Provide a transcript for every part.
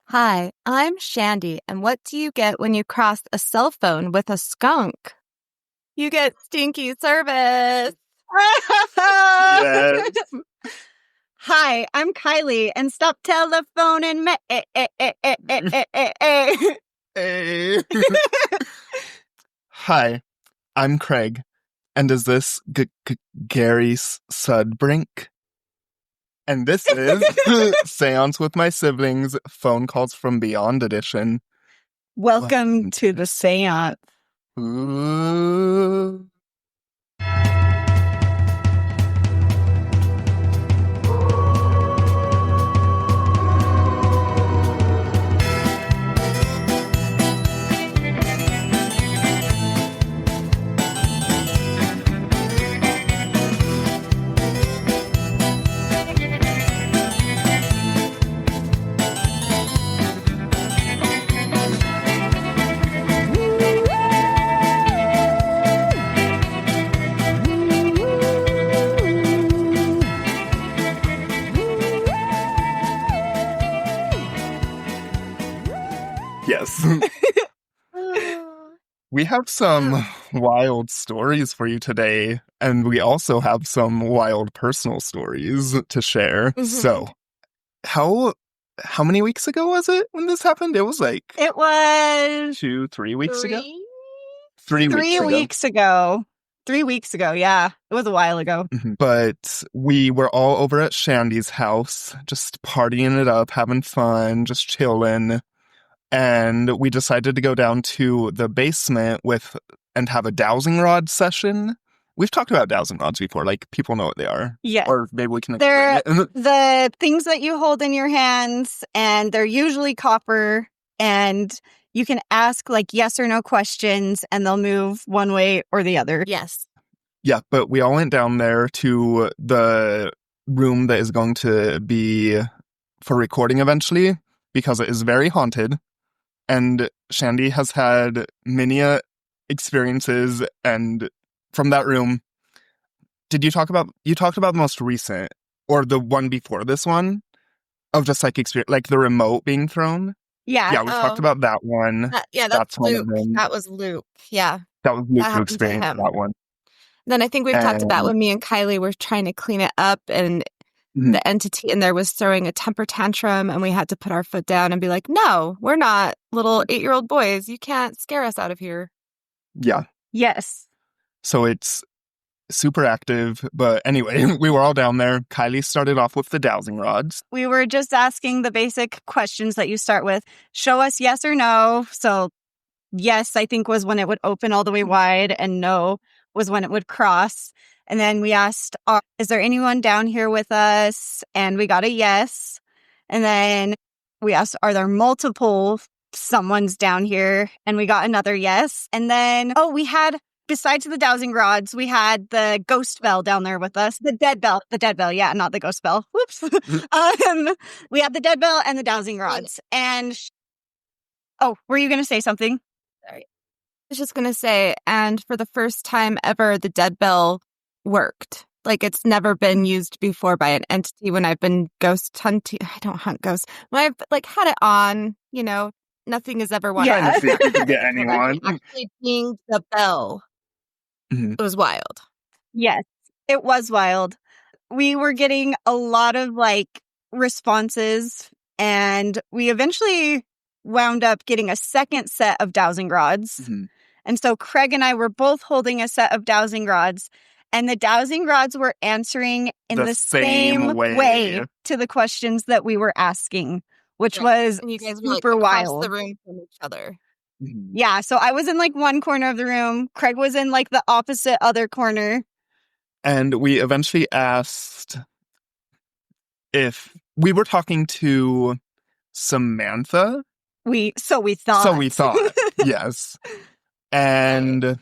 Hi, I'm Shandi, and what do you get when you cross a cell phone with a skunk? You get stinky service. Yes. Hi, I'm Kylee, and stop telephoning me. Hey. Hi, I'm Craig, and is this Gary Sudbrink? And this is Seance with My Siblings, Phone Calls from Beyond edition. Welcome to the Seance. Ooh. Yes. We have some wild stories for you today, and we also have some wild personal stories to share. Mhm. So, how many weeks ago was it when this happened? It was like It was 3 weeks ago? Three? 3 weeks ago. 3 weeks ago. 3 weeks ago, yeah. It was a while ago. But we were all over at Shandi's house, just partying it up, having fun, just chilling. And we decided to go down to the basement and have a dowsing rod session. We've talked about dowsing rods before, like people know what they are. Yeah. Or maybe we can They're explain it. the things that you hold in your hands, and they're usually copper, and you can ask like yes or no questions, and they'll move one way or the other. Yes. Yeah, but we all went down there to the room that is going to be for recording eventually, because it is very haunted. And Shandi has had many experiences, and from that room, you talked about the most recent, or the one before this one, of just like experience, like the remote being thrown? Yeah. Yeah, we talked about that one. That's one of Luke. them. That was Luke. Yeah. That was Luke who happened to experienced him. that one. Then I think we've talked about And- when me and Kylee were trying to clean it up, and the entity in there was throwing a temper tantrum, and we had to put our foot down and be like, no, we're not little 8-year-old boys. You can't scare us out of here. Yeah. Yes. So it's super active. But anyway, we were all down there. Kylee started off with the dowsing rods. We were just asking the basic questions that you start with. Show us yes or no. So yes, I think, was when it would open all the way wide, and no was when it would cross. And then we asked, is there anyone down here with us? And we got a yes. And then we asked, are there multiple someone's down here? And we got another yes. And then, we had, besides the dowsing rods, we had the ghost bell down there with us. The dead bell. Yeah, not the ghost bell. Whoops. We had the dead bell and the dowsing rods. And, were you going to say something? Sorry. I was just going to say, and for the first time ever, the dead bell worked. Like, it's never been used before by an entity when I've been ghost hunting. I don't hunt ghosts. When I've had it on, nothing has ever wanted. Trying to see if we could get anyone. Actually dinged the bell. It was wild. Yes, it was wild. We were getting a lot of responses, and we eventually wound up getting a second set of dowsing rods. And so Craig and I were both holding a set of dowsing rods, and the dowsing rods were answering in the same way to the questions that we were asking, which was and you guys were super across wild. the room from each other. Yeah, so I was in one corner of the room. Craig was in the opposite other corner. And we eventually asked if we were talking to Samantha. So we thought. Yes. And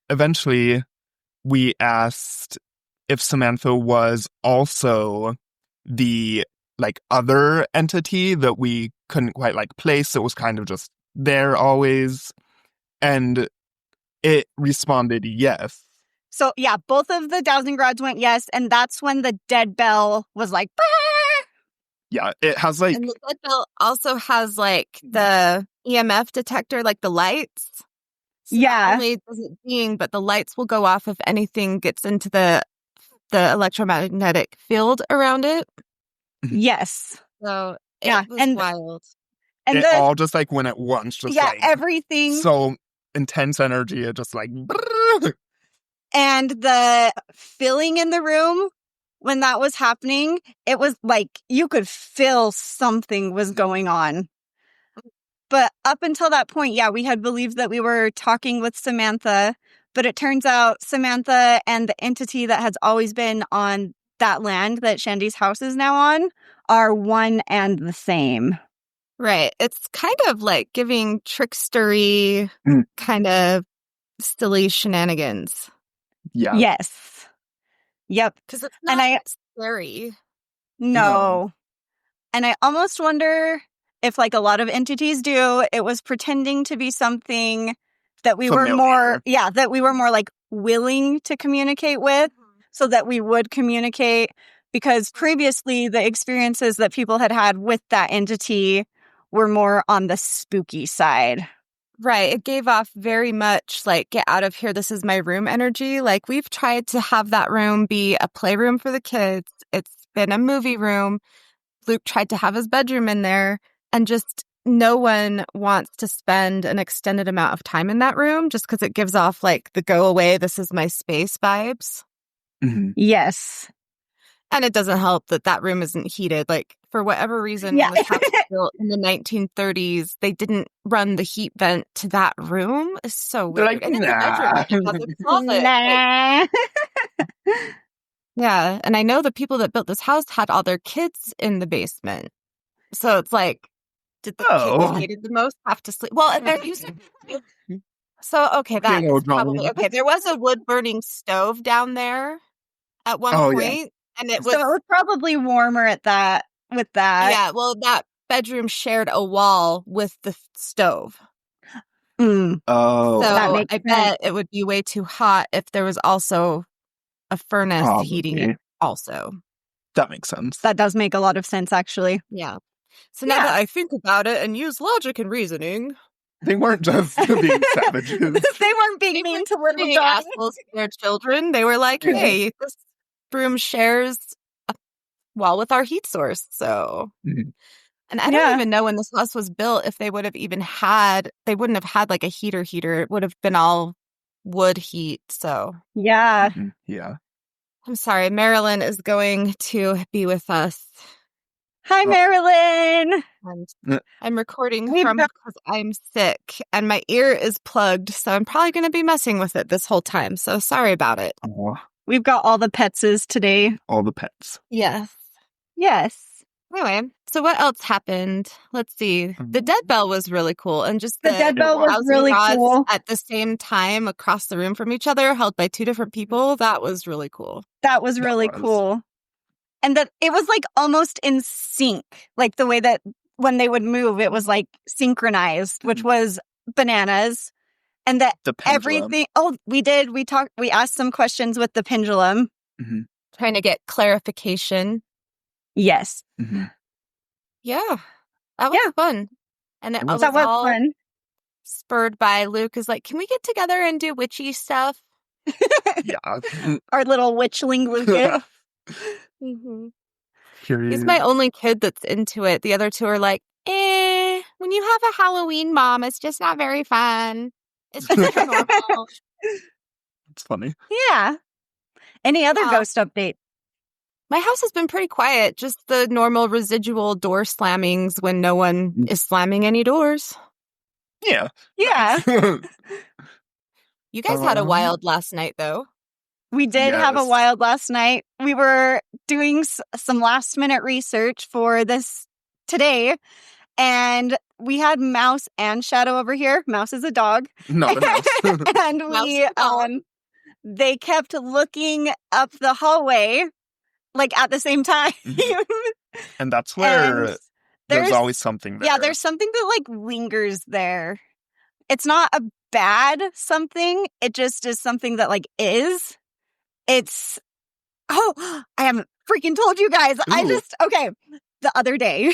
eventually we asked if Samantha was also the other entity that we couldn't quite place. It was kind of just there always. And it responded yes. So yeah, both of the dowsing rods went yes, and that's when the dead bell was like, "Bah!" Yeah, it has like... And the dead bell also has like the EMF detector, like the lights. So not only does it ding, but the lights will go off if anything gets into the electromagnetic field around it. Yes. So it was wild. And it all just like went at once, just like everything. So intense energy, it just like... And the feeling in the room when that was happening, it was like you could feel something was going on. But up until that point, we had believed that we were talking with Samantha, but it turns out Samantha and the entity that has always been on that land that Shandi's house is now on are one and the same. Right. It's kind of like giving trickstery kind of silly shenanigans. Yeah. Yes. Yep. Because it's not scary. No. And I almost wonder if, like a lot of entities do, it was pretending to be something that we were more like willing to communicate with, so that we would communicate, because previously the experiences that people had with that entity were more on the spooky side. Right. It gave off very much like, get out of here, this is my room energy. Like, we've tried to have that room be a playroom for the kids. It's been a movie room. Luke tried to have his bedroom in there, and just no one wants to spend an extended amount of time in that room just because it gives off like the go away, this is my space vibes. Mm-hmm. Yes. And it doesn't help that room isn't heated. Like, for whatever reason, when this house was built in the 1930s, they didn't run the heat vent to that room. It's so weird. Like, and in the bedroom, it has a closet. Nah. Yeah, and I know the people that built this house had all their kids in the basement. So it's like, did the kids who hated the most have to sleep? Well, and they're using... So, okay, that's probably... Okay, there was a wood-burning stove down there at one point. And it was... So it was probably warmer with that. Yeah, well, that bedroom shared a wall with the stove. Oh. So that makes I bet it would be way too hot if there was also a furnace heating it also. That makes sense. That does make a lot of sense, actually. Yeah. So now that I think about it and use logic and reasoning... They weren't just being savages. They weren't being mean to little dogs. Assholes to their children. They were like, hey, this room shares a wall with our heat source, so... And I don't even know when this house was built if they would have even had... They wouldn't have had like a heater. It would have been all wood heat, so... Yeah. Yeah. I'm sorry, Marilyn is going to be with us. Hi, Marilyn. And I'm recording because I'm sick and my ear is plugged, so I'm probably going to be messing with it this whole time. So sorry about it. We've got all the petses today. All the pets. Yes. Anyway, so what else happened? Let's see. The dead bell was really cool, and just the dead bell was really cool at the same time across the room from each other, held by two different people. That was really cool. That was really cool. And that it was like almost in sync, like the way that when they would move, it was like synchronized, which was bananas. And that everything. Oh, we did. We asked some questions with the pendulum, trying to get clarification. Yes. Yeah, that was fun. And it was all fun. Spurred by Luke is like, can we get together and do witchy stuff? Our little witchling Lucas. He's my only kid that's into it. The other two are like, when you have a Halloween mom, it's just not very fun. It's just normal. It's funny. Yeah. Any other ghost update? My house has been pretty quiet. Just the normal residual door slammings when no one is slamming any doors. Yeah. You guys had a wild last night, though. We did have a wild last night. We were doing some last minute research for this today, and we had Mouse and Shadow over here. Mouse is a dog. Not a mouse. And they kept looking up the hallway, like at the same time. And that's where there's always something there. Yeah, there's something that like lingers there. It's not a bad something. It just is something that like is. I haven't freaking told you guys. Ooh. Okay. the other day.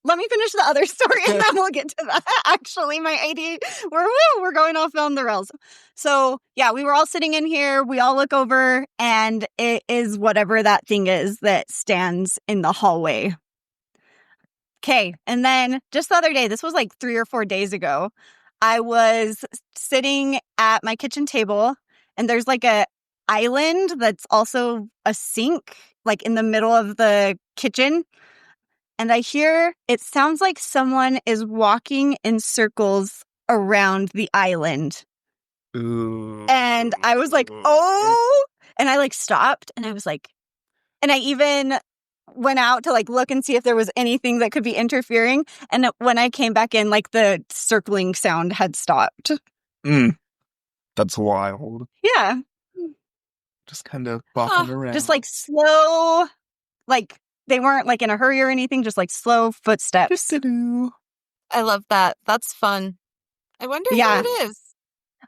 Let me finish the other story and then we'll get to that. Actually, my AD, we're going off on the rails. So yeah, we were all sitting in here. We all look over and it is whatever that thing is that stands in the hallway. Okay. And then just the other day, this was like 3 or 4 days ago, I was sitting at my kitchen table and there's like a island that's also a sink, like in the middle of the kitchen. And I hear it sounds like someone is walking in circles around the island. Ooh. And I was like, oh, and I like stopped and I was like, and I even went out to like look and see if there was anything that could be interfering. And when I came back in, like the circling sound had stopped. That's wild. Yeah. Just kind of bopping around. Just like slow, like they weren't like in a hurry or anything, just like slow footsteps. I love that. That's fun. I wonder who it is.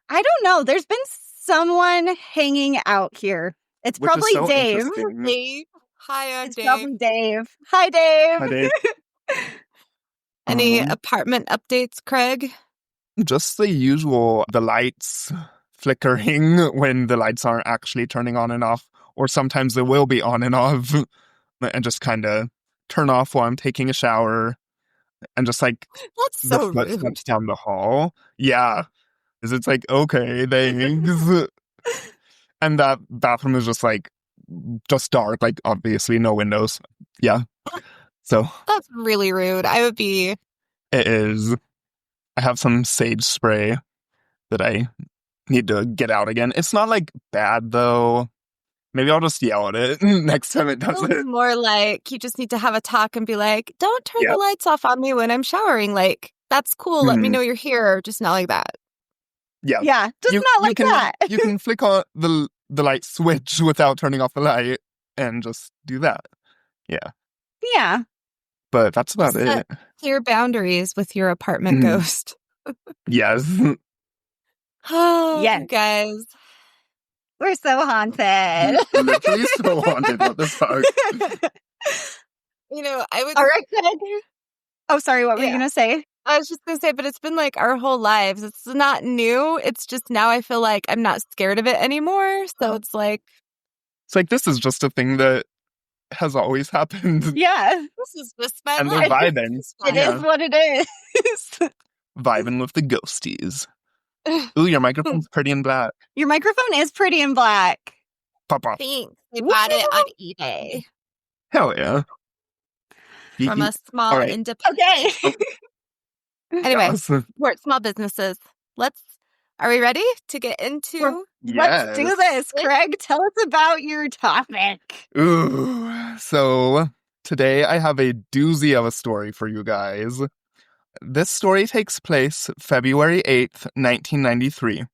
I don't know. There's been someone hanging out here. It's Which probably so Dave. Dave. Hi, It's Dave. probably Dave. Hi, Dave. Hi, Dave. Any apartment updates, Craig? Just the usual, the lights flickering when the lights aren't actually turning on and off, or sometimes they will be on and off, and just kind of turn off while I'm taking a shower, and just like That's so rude. footsteps down the hall. Yeah, because it's like, okay, thanks. And that bathroom is just like, just dark, like obviously no windows. Yeah. So that's really rude. I would be. It is. I have some sage spray that I need to get out again. It's not like bad though. Maybe I'll just yell at it next time it does it. More like you just need to have a talk and be like, don't turn the lights off on me when I'm showering. Like, that's cool. Let me know you're here. Just not like that. Yeah. Yeah. Just not like that. You can flick on the light switch without turning off the light and just do that. Yeah. Yeah. But that's about it. Clear boundaries with your apartment ghost. Yes. Oh, yes. You guys. We're so haunted. Literally so haunted. What the fuck? You know, I would. All right, Craig. Oh, sorry. What were you going to say? I was just going to say, but it's been like our whole lives. It's not new. It's just now I feel like I'm not scared of it anymore. So it's like. It's like, this is just a thing that has always happened. Yeah. This is just my and life. they're vibing. It is what it is. Vibing with the ghosties. Ooh, your microphone's pretty and black. Your microphone is pretty and black. Pop off. Thanks. I bought it on eBay. Hell yeah. From a small independent. Okay. Anyway, we're small businesses. Are we ready to get into? Let's do this, Craig. Tell us about your topic. Ooh. So today I have a doozy of a story for you guys. This story takes place February 8th, 1993.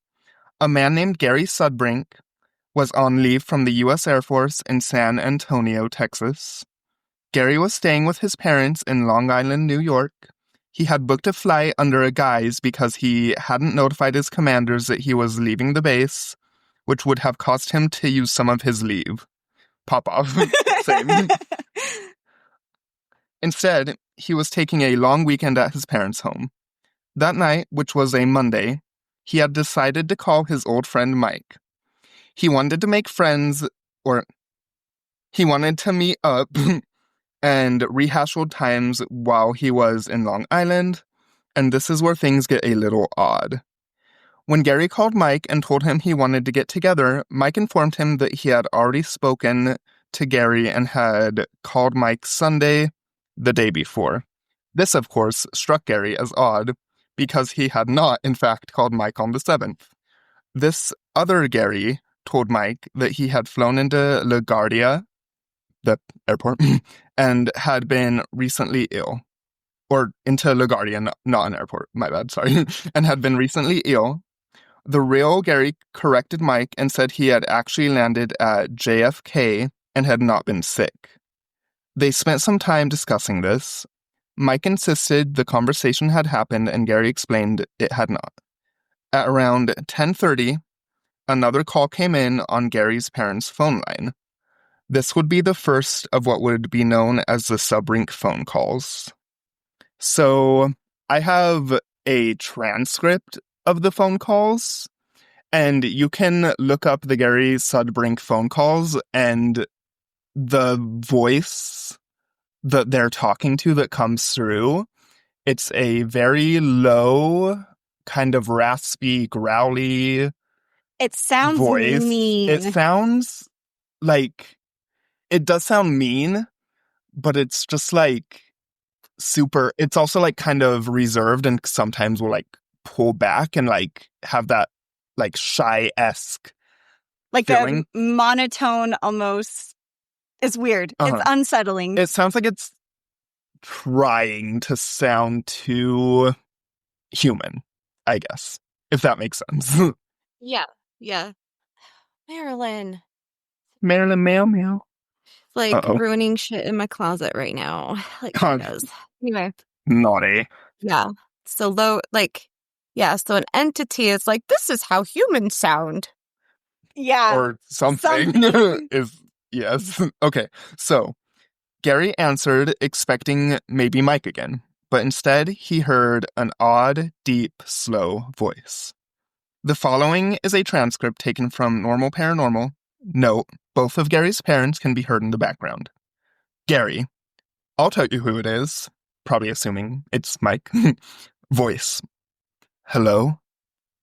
A man named Gary Sudbrink was on leave from the U.S. Air Force in San Antonio, Texas. Gary was staying with his parents in Long Island, New York. He had booked a flight under a guise because he hadn't notified his commanders that he was leaving the base, which would have cost him to use some of his leave. Pop off. Same. Instead, he was taking a long weekend at his parents' home. That night, which was a Monday, he had decided to call his old friend Mike. He wanted to make friends, or he wanted to meet up and rehash old times while he was in Long Island, and this is where things get a little odd. When Gary called Mike and told him he wanted to get together, Mike informed him that he had already spoken to Gary and had called Mike Sunday, the day before. This, of course, struck Gary as odd, because he had not, in fact, called Mike on the 7th. This other Gary told Mike that he had flown into LaGuardia, the airport, and had been recently ill. Or into LaGuardia, not an airport, my bad, sorry. And had been recently ill. The real Gary corrected Mike and said he had actually landed at JFK and had not been sick. They spent some time discussing this. Mike insisted the conversation had happened and Gary explained it had not. At around 10:30, another call came in on Gary's parents' phone line. This would be the first of what would be known as the Sudbrink phone calls. So I have a transcript of the phone calls, and you can look up the Gary Sudbrink phone calls, and the voice that they're talking to that comes through, it's a very low, kind of raspy, growly It sounds voice. mean. It sounds like, it does sound mean, but it's just like super, it's also like kind of reserved and sometimes will like pull back and like have that like shy-esque like feeling. the monotone almost is weird. It's unsettling. It sounds like it's trying to sound too human, I guess, if that makes sense. Yeah. Marilyn. Meow meow. Like Uh-oh. ruining shit in my closet right now. Like she does. Anyway. Naughty. Yeah. So so an entity is like, this is how humans sound. Yeah. Or something. Yes. Okay. So Gary answered expecting maybe Mike again, but instead he heard an odd, deep, slow voice. The following is a transcript taken from Normal Paranormal. Note, both of Gary's parents can be heard in the background. Gary, I'll tell you who it is, probably assuming it's Mike. Voice. Hello?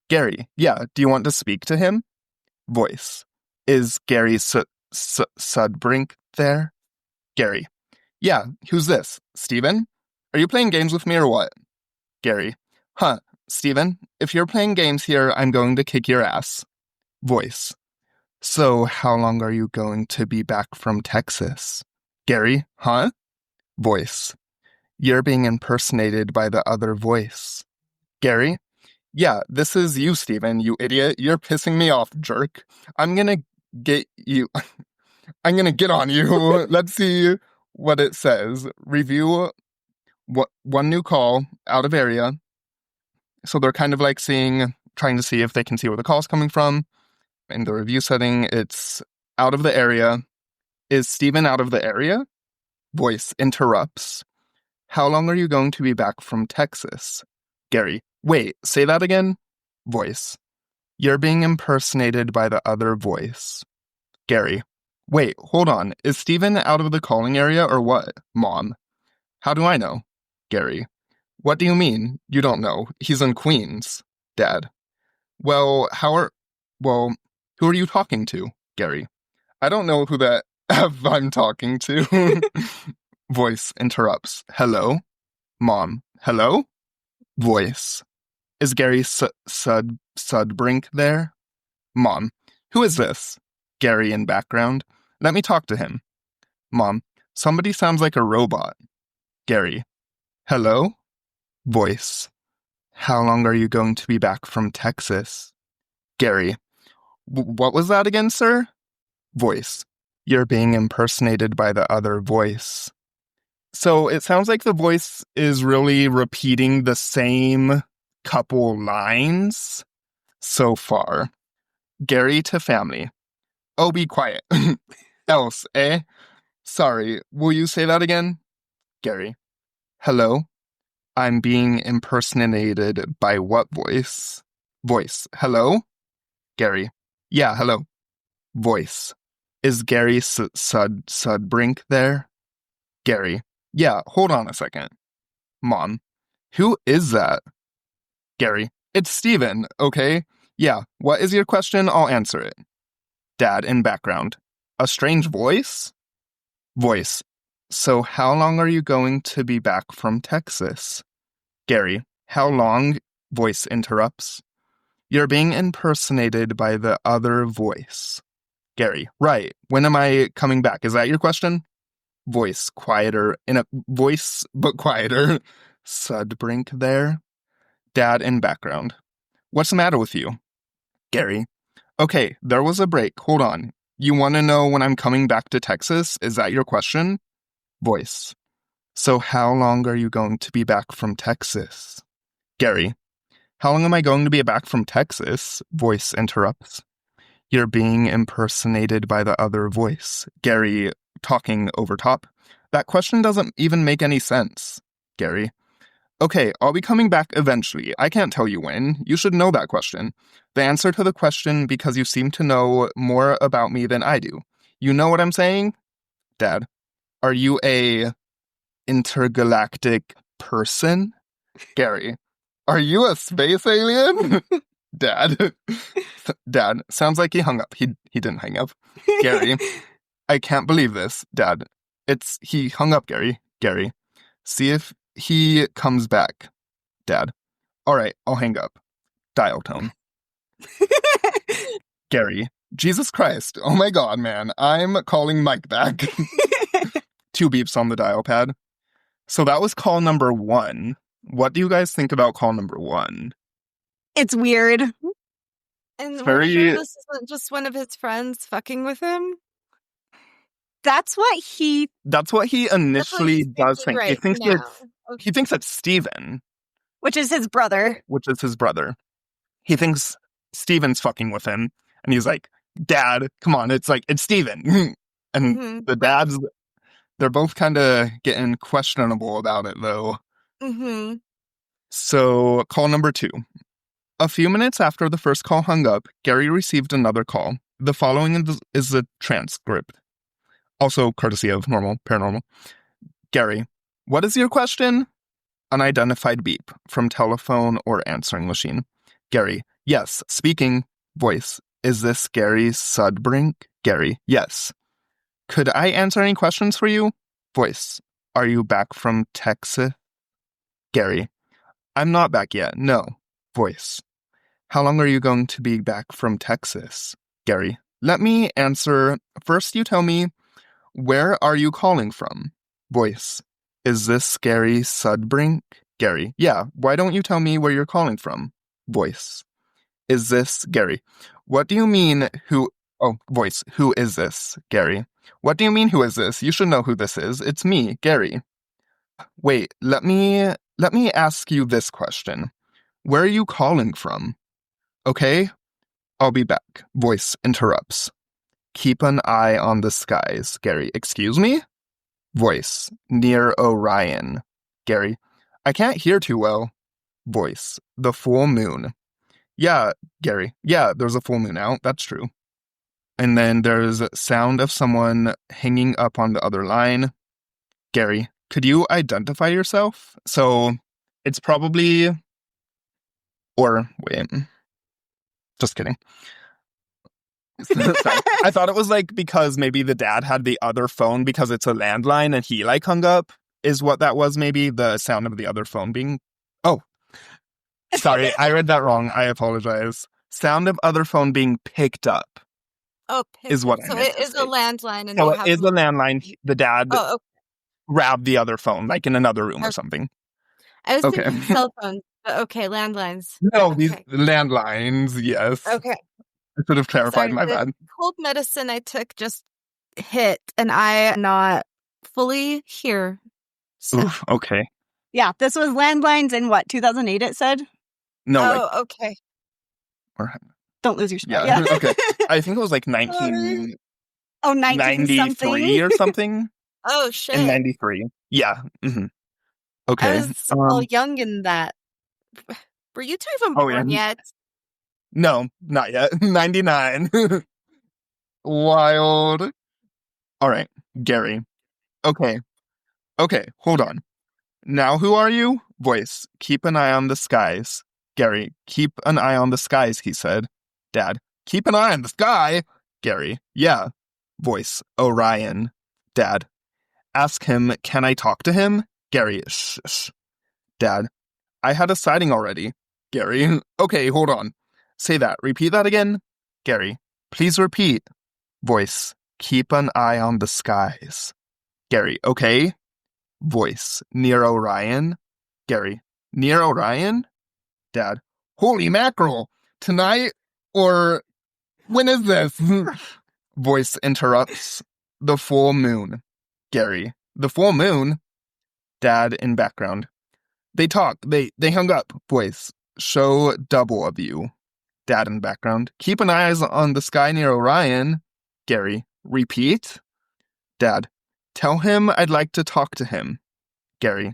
Gary, yeah, do you want to speak to him? Voice. Is Gary Sudbrink there? Gary. Yeah, who's this? Steven? Are you playing games with me or what? Gary. Huh, Steven, if you're playing games here, I'm going to kick your ass. Voice. So how long are you going to be back from Texas? Gary. Huh? Voice. You're being impersonated by the other voice. Gary. Yeah, this is you, Steven, you idiot. You're pissing me off, jerk. I'm gonna get you. I'm gonna get on you. Let's see what it says. Review one new call out of area. So they're kind of like trying to see if they can see where the call's coming from. In the review setting, it's out of the area. Is Steven out of the area? Voice interrupts. How long are you going to be back from Texas? Gary. Wait, say that again? Voice. You're being impersonated by the other voice. Gary. Wait, hold on. Is Steven out of the calling area or what? Mom. How do I know? Gary. What do you mean? You don't know. He's in Queens. Dad. Well, who are you talking to? Gary. I don't know who that F I'm talking to. Voice interrupts. Hello? Mom. Hello? Voice. Is Gary Sudbrink there? Mom. Who is this? Gary in background. Let me talk to him. Mom. Somebody sounds like a robot. Gary. Hello? Voice. How long are you going to be back from Texas? Gary. What was that again, sir? Voice. You're being impersonated by the other voice. So it sounds like the voice is really repeating the same couple lines so far. Gary to family. Oh, be quiet. Else, eh? Sorry, will you say that again? Gary. Hello? I'm being impersonated by what voice? Voice. Hello? Gary. Yeah, hello. Voice. Is Gary Sudbrink there? Gary. Yeah, hold on a second. Mom. Who is that? Gary. It's Steven, okay? Yeah, what is your question? I'll answer it. Dad in background. A strange voice? Voice. So how long are you going to be back from Texas? Gary. How long? Voice interrupts. You're being impersonated by the other voice. Gary. Right. When am I coming back? Is that your question? Voice quieter. In a voice, but quieter. Sudbrink there. Dad in background. What's the matter with you? Gary. Okay, there was a break. Hold on. You want to know when I'm coming back to Texas? Is that your question? Voice. So how long are you going to be back from Texas? Gary. How long am I going to be back from Texas? Voice interrupts. You're being impersonated by the other voice. Gary talking over top. That question doesn't even make any sense. Gary. Okay, I'll be coming back eventually. I can't tell you when. You should know that question. The answer to the question because you seem to know more about me than I do. You know what I'm saying? Dad. Are you a intergalactic person? Gary. Are you a space alien? Dad. Dad. Sounds like he hung up. He didn't hang up. Gary. I can't believe this. Dad. He hung up, Gary. Gary. See if he comes back. Dad. All right, I'll hang up. Dial tone. Gary. Jesus Christ. Oh my God, man. I'm calling Mike back. 2 beeps on the dial pad. So that was call number 1. What do you guys think about call number 1? It's weird. And very- we're sure this isn't just one of his friends fucking with him? That's what he initially he's does thinking think. right now. He thinks it's Steven, which is his brother. which is his brother. He thinks Steven's fucking with him. And he's like, Dad, come on. It's Steven. And Mhm. the dads, they're both kind of getting questionable about it, though. Mm-hmm. So, call number 2. A few minutes after the first call hung up, Gary received another call. The following is the transcript. Also courtesy of Normal Paranormal. Gary, what is your question? Unidentified beep from telephone or answering machine. Gary, yes, speaking. Voice, is this Gary Sudbrink? Gary, yes. Could I answer any questions for you? Voice, are you back from Texas? Gary, I'm not back yet, no. Voice, how long are you going to be back from Texas? Gary, let me answer. First you tell me, where are you calling from? Voice, is this Gary Sudbrink? Gary, yeah, why don't you tell me where you're calling from? Voice, is this Gary? What do you mean who? Oh, voice, who is this? Gary, what do you mean who is this? You should know who this is. It's me, Gary. Wait, let me ask you this question. Where are you calling from? Okay, I'll be back. Voice interrupts. Keep an eye on the skies, Gary. Excuse me? Voice, near Orion. Gary, I can't hear too well. Voice, the full moon. Yeah, Gary. Yeah, there's a full moon out. That's true. And then there's sound of someone hanging up on the other line. Gary, could you identify yourself? So it's probably... Or, wait. Just kidding. Sorry. I thought it was because maybe the dad had the other phone because it's a landline and he hung up is what that was, maybe the sound of the other phone being... Oh, sorry, I read that wrong. I apologize. Sound of other phone being picked up. Oh, is what I so meant it to is say. a landline, and So they it have is a landline. The dad Oh, okay. grabbed the other phone, in another room or Okay. something. I was Okay. thinking cell phones, but okay, landlines. No, these Okay. landlines, yes. Okay. I should have clarified, Sorry, my the bad. cold medicine I took just hit, and I am not fully here. So. Oof, okay. Yeah, this was landlines in what, 2008 it said? No, okay. or, Don't lose your spot. yeah, Yeah. okay. I think it was 1993 Oh, 19 something. or something. Oh, shit. In 93. Yeah. Mm-hmm. I Okay. was all young in that. Were you two even born yet? No, not yet. 99. Wild. All right, Gary. Okay, hold on. Now who are you? Voice, keep an eye on the skies. Gary, keep an eye on the skies, he said. Dad, keep an eye on the sky? Gary, yeah. Voice, Orion. Dad, ask him, can I talk to him? Gary, shh. Dad, I had a sighting already. Gary, okay, hold on. Say that. Repeat that again. Gary, please repeat. Voice, keep an eye on the skies. Gary, okay. Voice, near Orion. Gary, near Orion? Dad, holy mackerel. Tonight? Or when is this? Voice interrupts. The full moon. Gary, the full moon? Dad in background. They talk. They hung up. Voice, show double of you. Dad in background. Keep an eye on the sky near Orion. Gary. Repeat. Dad. Tell him I'd like to talk to him. Gary.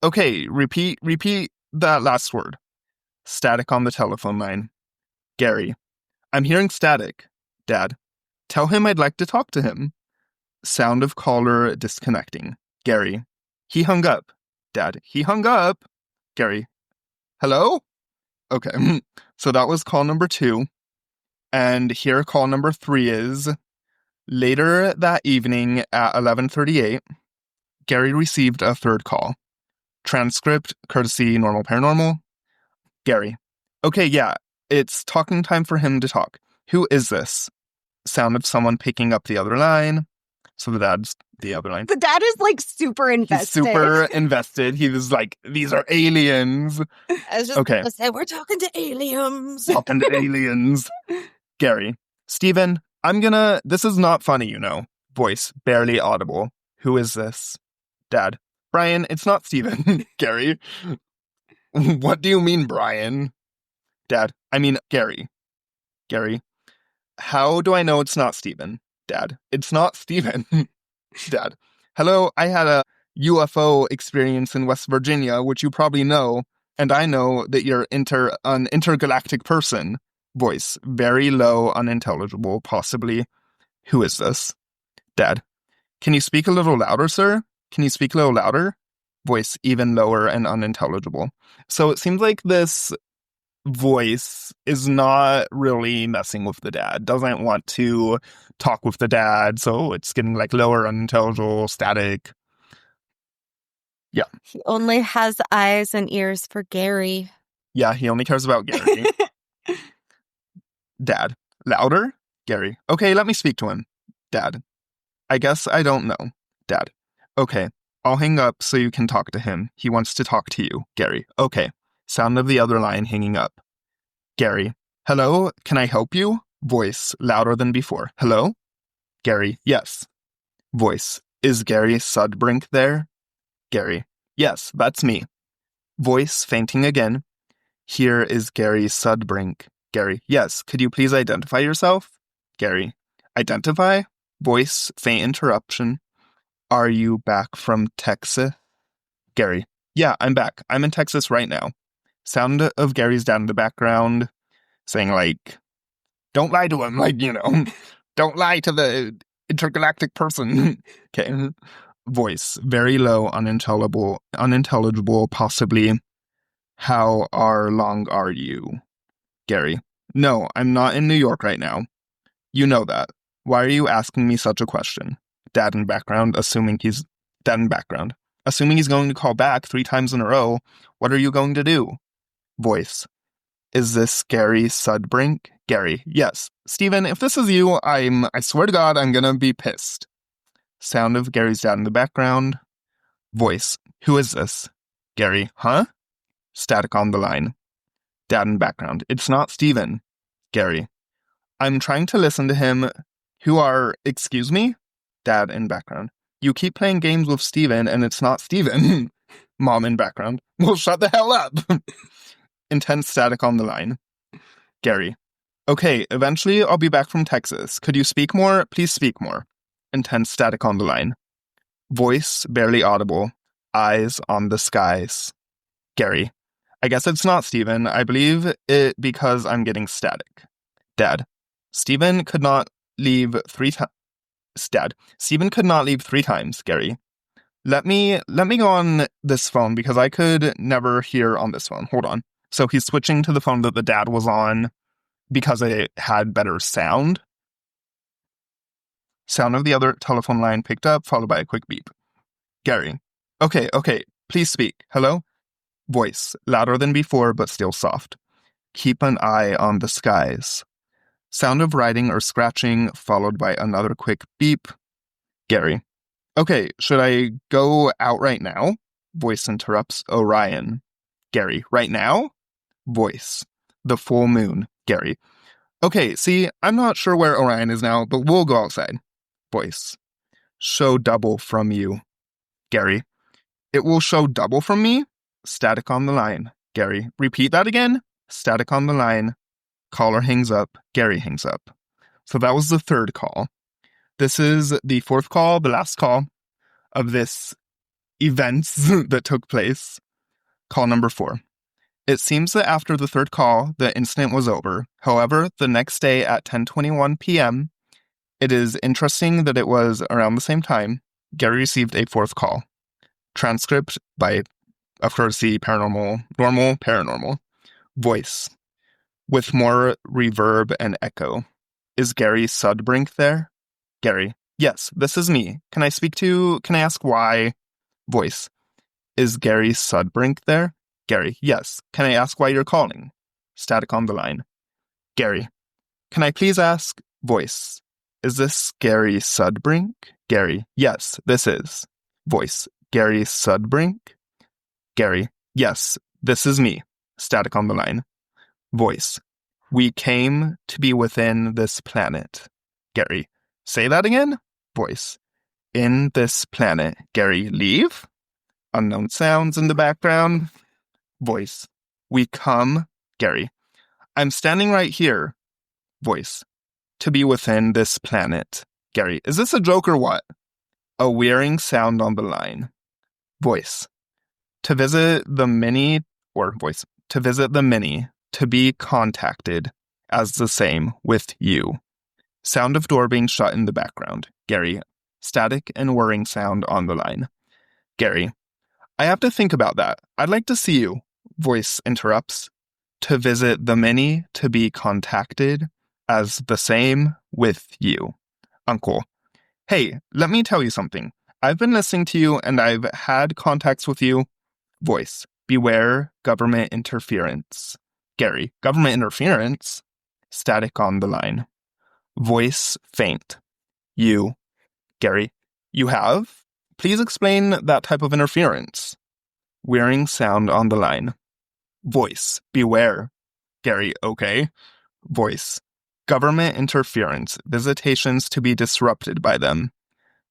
Okay, repeat that last word. Static on the telephone line. Gary. I'm hearing static. Dad. Tell him I'd like to talk to him. Sound of caller disconnecting. Gary. He hung up. Dad. He hung up. Gary. Hello? Okay, so that was call number 2. And here call number 3 is. Later that evening at 11:38, Gary received a third call. Transcript, courtesy Normal Paranormal. Gary. Okay, yeah, it's talking time for him to talk. Who is this? Sound of someone picking up the other line. So the dad's the other line. The dad is like super invested. He's super invested. He was like, these are aliens. I was just going to say, we're talking to aliens. Talking to aliens. Gary. Steven, this is not funny, you know. Voice, barely audible. Who is this? Dad. Brian, it's not Steven. Gary. What do you mean, Brian? Dad. I mean, Gary. Gary. How do I know it's not Steven? Dad. It's not Steven. Dad. Hello, I had a UFO experience in West Virginia, which you probably know, and I know that you're an intergalactic person. Voice. Very low, unintelligible, possibly. Who is this? Dad. Can you speak a little louder, sir? Can you speak a little louder? Voice. Even lower and unintelligible. So it seems like this voice is not really messing with the dad, doesn't want to talk with the dad, so it's getting like lower, unintelligible, static. Yeah. He only has eyes and ears for Gary. Yeah, he only cares about Gary. Dad. Louder? Gary. Okay, let me speak to him. Dad. I guess I don't know. Dad. Okay, I'll hang up so you can talk to him. He wants to talk to you. Gary. Okay. Sound of the other line hanging up. Gary. Hello, can I help you? Voice, louder than before. Hello? Gary. Yes. Voice. Is Gary Sudbrink there? Gary. Yes, that's me. Voice, fainting again. Here is Gary Sudbrink. Gary. Yes, could you please identify yourself? Gary. Identify? Voice, faint interruption. Are you back from Texas? Gary. Yeah, I'm back. I'm in Texas right now. Sound of Gary's dad in the background saying, like, don't lie to him, like, you know, don't lie to the intergalactic person. Okay. Voice, very low, unintelligible, possibly. How long are you? Gary. No, I'm not in New York right now. You know that. Why are you asking me such a question? Dad in background, assuming he's going to call back 3 times in a row. What are you going to do? Voice. Is this Gary Sudbrink? Gary. Yes. Steven, if this is you, I swear to God, I'm gonna be pissed. Sound of Gary's dad in the background. Voice. Who is this? Gary. Huh? Static on the line. Dad in background. It's not Steven. Gary. I'm trying to listen to him. Excuse me? Dad in background. You keep playing games with Steven and it's not Steven. Mom in background. Well, shut the hell up. Intense static on the line. Gary. Okay, eventually I'll be back from Texas. Could you speak more? Please speak more. Intense static on the line. Voice, barely audible. Eyes on the skies. Gary. I guess it's not Steven. I believe it because I'm getting static. Dad. Steven could not leave 3 times. Dad. Steven could not leave 3 times, Gary. Let me go on this phone because I could never hear on this phone. Hold on. So he's switching to the phone that the dad was on because it had better sound. Sound of the other telephone line picked up, followed by a quick beep. Gary. Okay, please speak. Hello? Voice, louder than before, but still soft. Keep an eye on the skies. Sound of writing or scratching, followed by another quick beep. Gary. Okay, should I go out right now? Voice interrupts. Orion. Gary. Right now? Voice. The full moon. Gary. Okay, see, I'm not sure where Orion is now, but we'll go outside. Voice. Show double from you. Gary. It will show double from me? Static on the line. Gary. Repeat that again? Static on the line. Caller hangs up. Gary hangs up. So that was the third call. This is the fourth call, the last call of this events that took place. Call number 4. It seems that after the third call, the incident was over. However, the next day at 10:21 p.m., it is interesting that it was around the same time, Gary received a fourth call. Transcript by, of course, the paranormal voice with more reverb and echo. Is Gary Sudbrink there? Gary: yes, this is me. Can I ask why? Voice: is Gary Sudbrink there? Gary: yes. Can I ask why you're calling? Static on the line. Gary: can I please ask? Voice: is this Gary Sudbrink? Gary: yes, this is. Voice: Gary Sudbrink? Gary: yes, this is me. Static on the line. Voice: we came to be within this planet. Gary: say that again? Voice: in this planet. Gary: leave? Unknown sounds in the background. Voice: we come. Gary: I'm standing right here. Voice: to be within this planet. Gary: is this a joke or what? A whirring sound on the line. Voice: to visit the mini, to be contacted as the same with you. Sound of door being shut in the background. Gary: static and whirring sound on the line. Gary: I have to think about that. I'd like to see you. Voice interrupts. To visit the many, to be contacted as the same with you. Uncle: hey, let me tell you something. I've been listening to you and I've had contacts with you. Voice: beware government interference. Gary: government interference? Static on the line. Voice faint. You. Gary: you have? Please explain that type of interference. Whirring sound on the line. Voice: beware. Gary: okay. Voice: government interference. Visitations to be disrupted by them.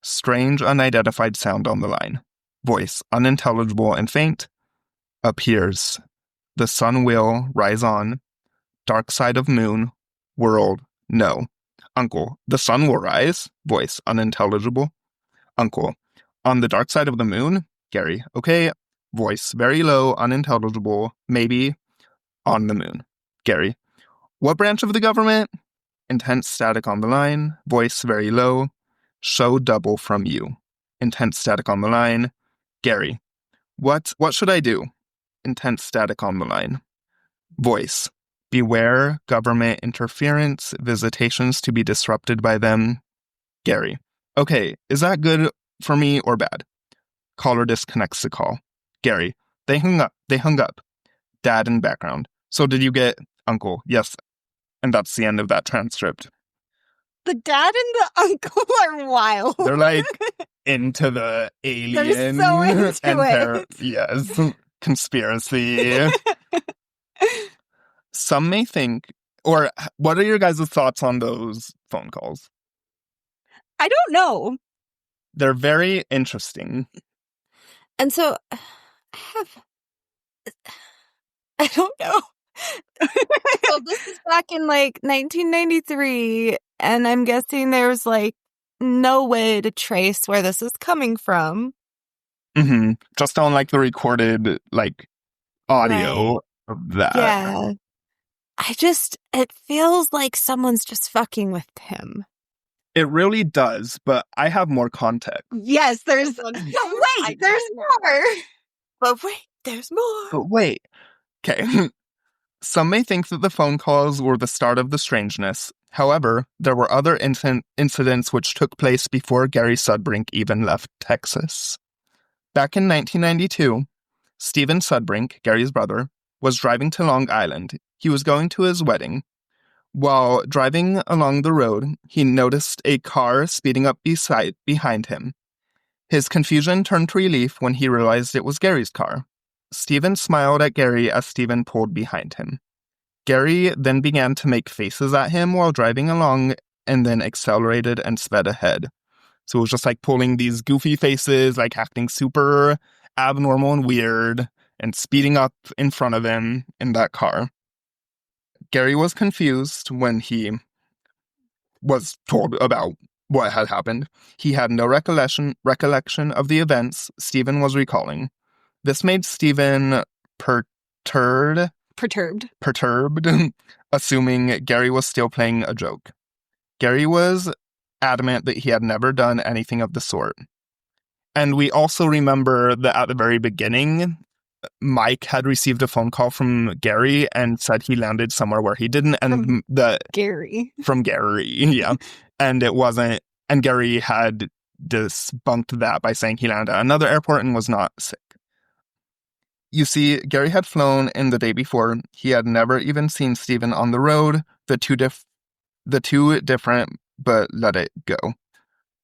Strange unidentified sound on the line. Voice: unintelligible and faint. Appears. The sun will rise on. Dark side of moon. World. No. Uncle: the sun will rise. Voice: unintelligible. Uncle: on the dark side of the moon? Gary: okay. Voice: very low, unintelligible, maybe on the moon. Gary: what branch of the government? Intense static on the line. Voice: very low. Show double from you. Intense static on the line. Gary: what should I do? Intense static on the line. Voice: beware government interference. Visitations to be disrupted by them. Gary: okay, is that good for me or bad? Caller disconnects the call. Gary: they hung up. Dad in background: so did you get? Uncle: yes. And that's the end of that transcript. The dad and the uncle are wild. They're like into the alien. They're so into it. Yes. Conspiracy. Some may think, or what are your guys' thoughts on those phone calls? I don't know. They're very interesting. And so I don't know. So this is back in like 1993, and I'm guessing there's like no way to trace where this is coming from. Mm-hmm. Just on like the recorded like audio Right. of that. Yeah. It feels like someone's just fucking with him. It really does, but I have more context. Yes, there's... No, wait, there's more. But wait, there's more. But wait. Okay. Some may think that the phone calls were the start of the strangeness. However, there were other incidents which took place before Gary Sudbrink even left Texas. Back in 1992, Stephen Sudbrink, Gary's brother, was driving to Long Island. He was going to his wedding. While driving along the road, he noticed a car speeding up behind him. His confusion turned to relief when he realized it was Gary's car. Stephen smiled at Gary as Stephen pulled behind him. Gary then began to make faces at him while driving along and then accelerated and sped ahead. So it was just like pulling these goofy faces, like acting super abnormal and weird and speeding up in front of him in that car. Gary was confused when he was told about what had happened. He had no recollection of the events Stephen was recalling. This made Stephen perturbed, assuming Gary was still playing a joke. Gary was adamant that he had never done anything of the sort. And we also remember that at the very beginning, Mike had received a phone call from Gary and said he landed somewhere where he didn't. And from Gary, yeah. And it wasn't, and Gary had debunked that by saying he landed at another airport and was not sick. You see, Gary had flown in the day before. He had never even seen Stephen on the road. The two different, but let it go.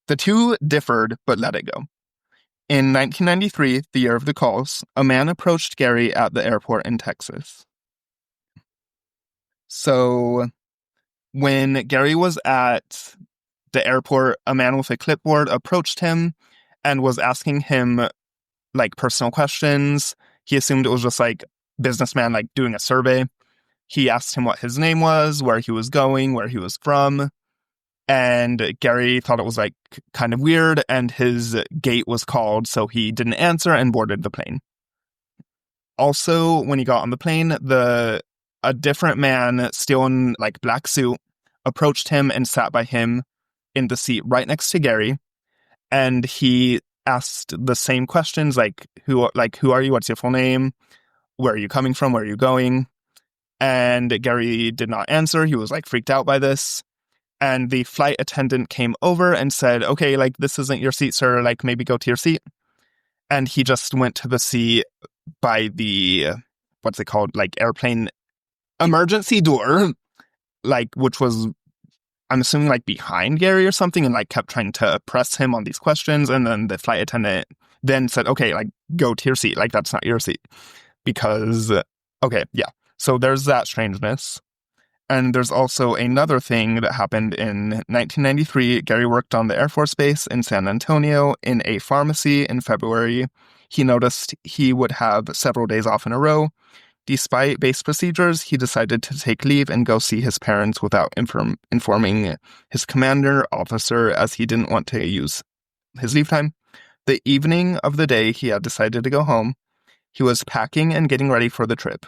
The two differed, but let it go. In 1993, the year of the calls, a man approached Gary at the airport in Texas. So, when Gary was at the airport, a man with a clipboard approached him and was asking him, like, personal questions. He assumed it was just, like, businessman, like, doing a survey. He asked him what his name was, where he was going, where he was from. And Gary thought it was, like, kind of weird, and his gate was called, so he didn't answer and boarded the plane. Also, when he got on the plane, a different man, still in, like, black suit, approached him and sat by him in the seat right next to Gary, and he asked the same questions, like, who are you? What's your full name? Where are you coming from? Where are you going? And Gary did not answer. He was, like, freaked out by this. And the flight attendant came over and said, okay, like, this isn't your seat, sir. Like, maybe go to your seat. And he just went to the seat by the, what's it called? Like, airplane emergency door, like, which was, I'm assuming, like, behind Gary or something, and, like, kept trying to press him on these questions. And then the flight attendant then said, okay, like, go to your seat. Like, that's not your seat. Because, okay, yeah. So there's that strangeness. And there's also another thing that happened in 1993. Gary worked on the Air Force Base in San Antonio in a pharmacy in February. He noticed he would have several days off in a row. Despite base procedures, he decided to take leave and go see his parents without informing his commander officer, as he didn't want to use his leave time. The evening of the day he had decided to go home, he was packing and getting ready for the trip.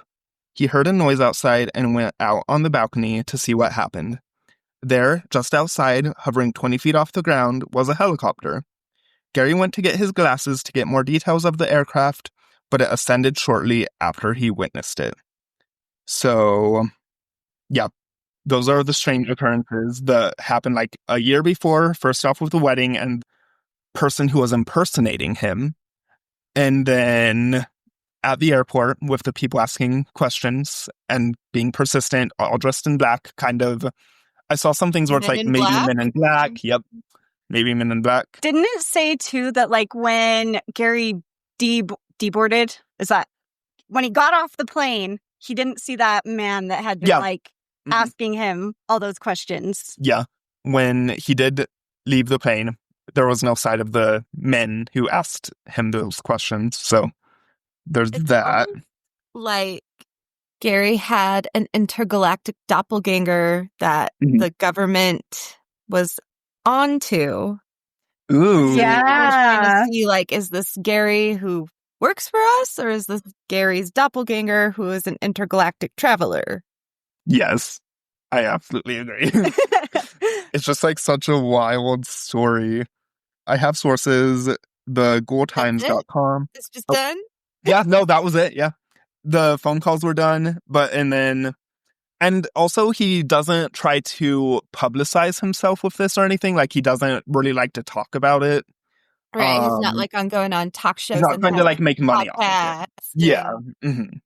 He heard a noise outside and went out on the balcony to see what happened. There, just outside, hovering 20 feet off the ground, was a helicopter. Gary went to get his glasses to get more details of the aircraft, but it ascended shortly after he witnessed it. So, yeah, those are the strange occurrences that happened, like, a year before, first off with the wedding and the person who was impersonating him, and then at the airport with the people asking questions and being persistent, all dressed in black, kind of. I saw some things where it's like maybe Men in Black. Yep. Maybe Men in Black. Didn't it say too that, like, when Gary deboarded, is that when he got off the plane, he didn't see that man that had been asking him all those questions? Yeah. When he did leave the plane, there was no sight of the men who asked him those questions. So there's that. Like, Gary had an intergalactic doppelganger that the government was onto. Ooh. Yeah. Trying to see, like, is this Gary who works for us, or is this Gary's doppelganger who is an intergalactic traveler? Yes, I absolutely agree. It's just, like, such a wild story. I have sources, the ghoultimes.com. It's just done? Yeah, no, that was it, yeah. The phone calls were done, and also he doesn't try to publicize himself with this or anything. Like, he doesn't really like to talk about it. Right, he's not, like, going on talk shows. He's not trying to, like, make money off of it. Yeah. Mm-hmm.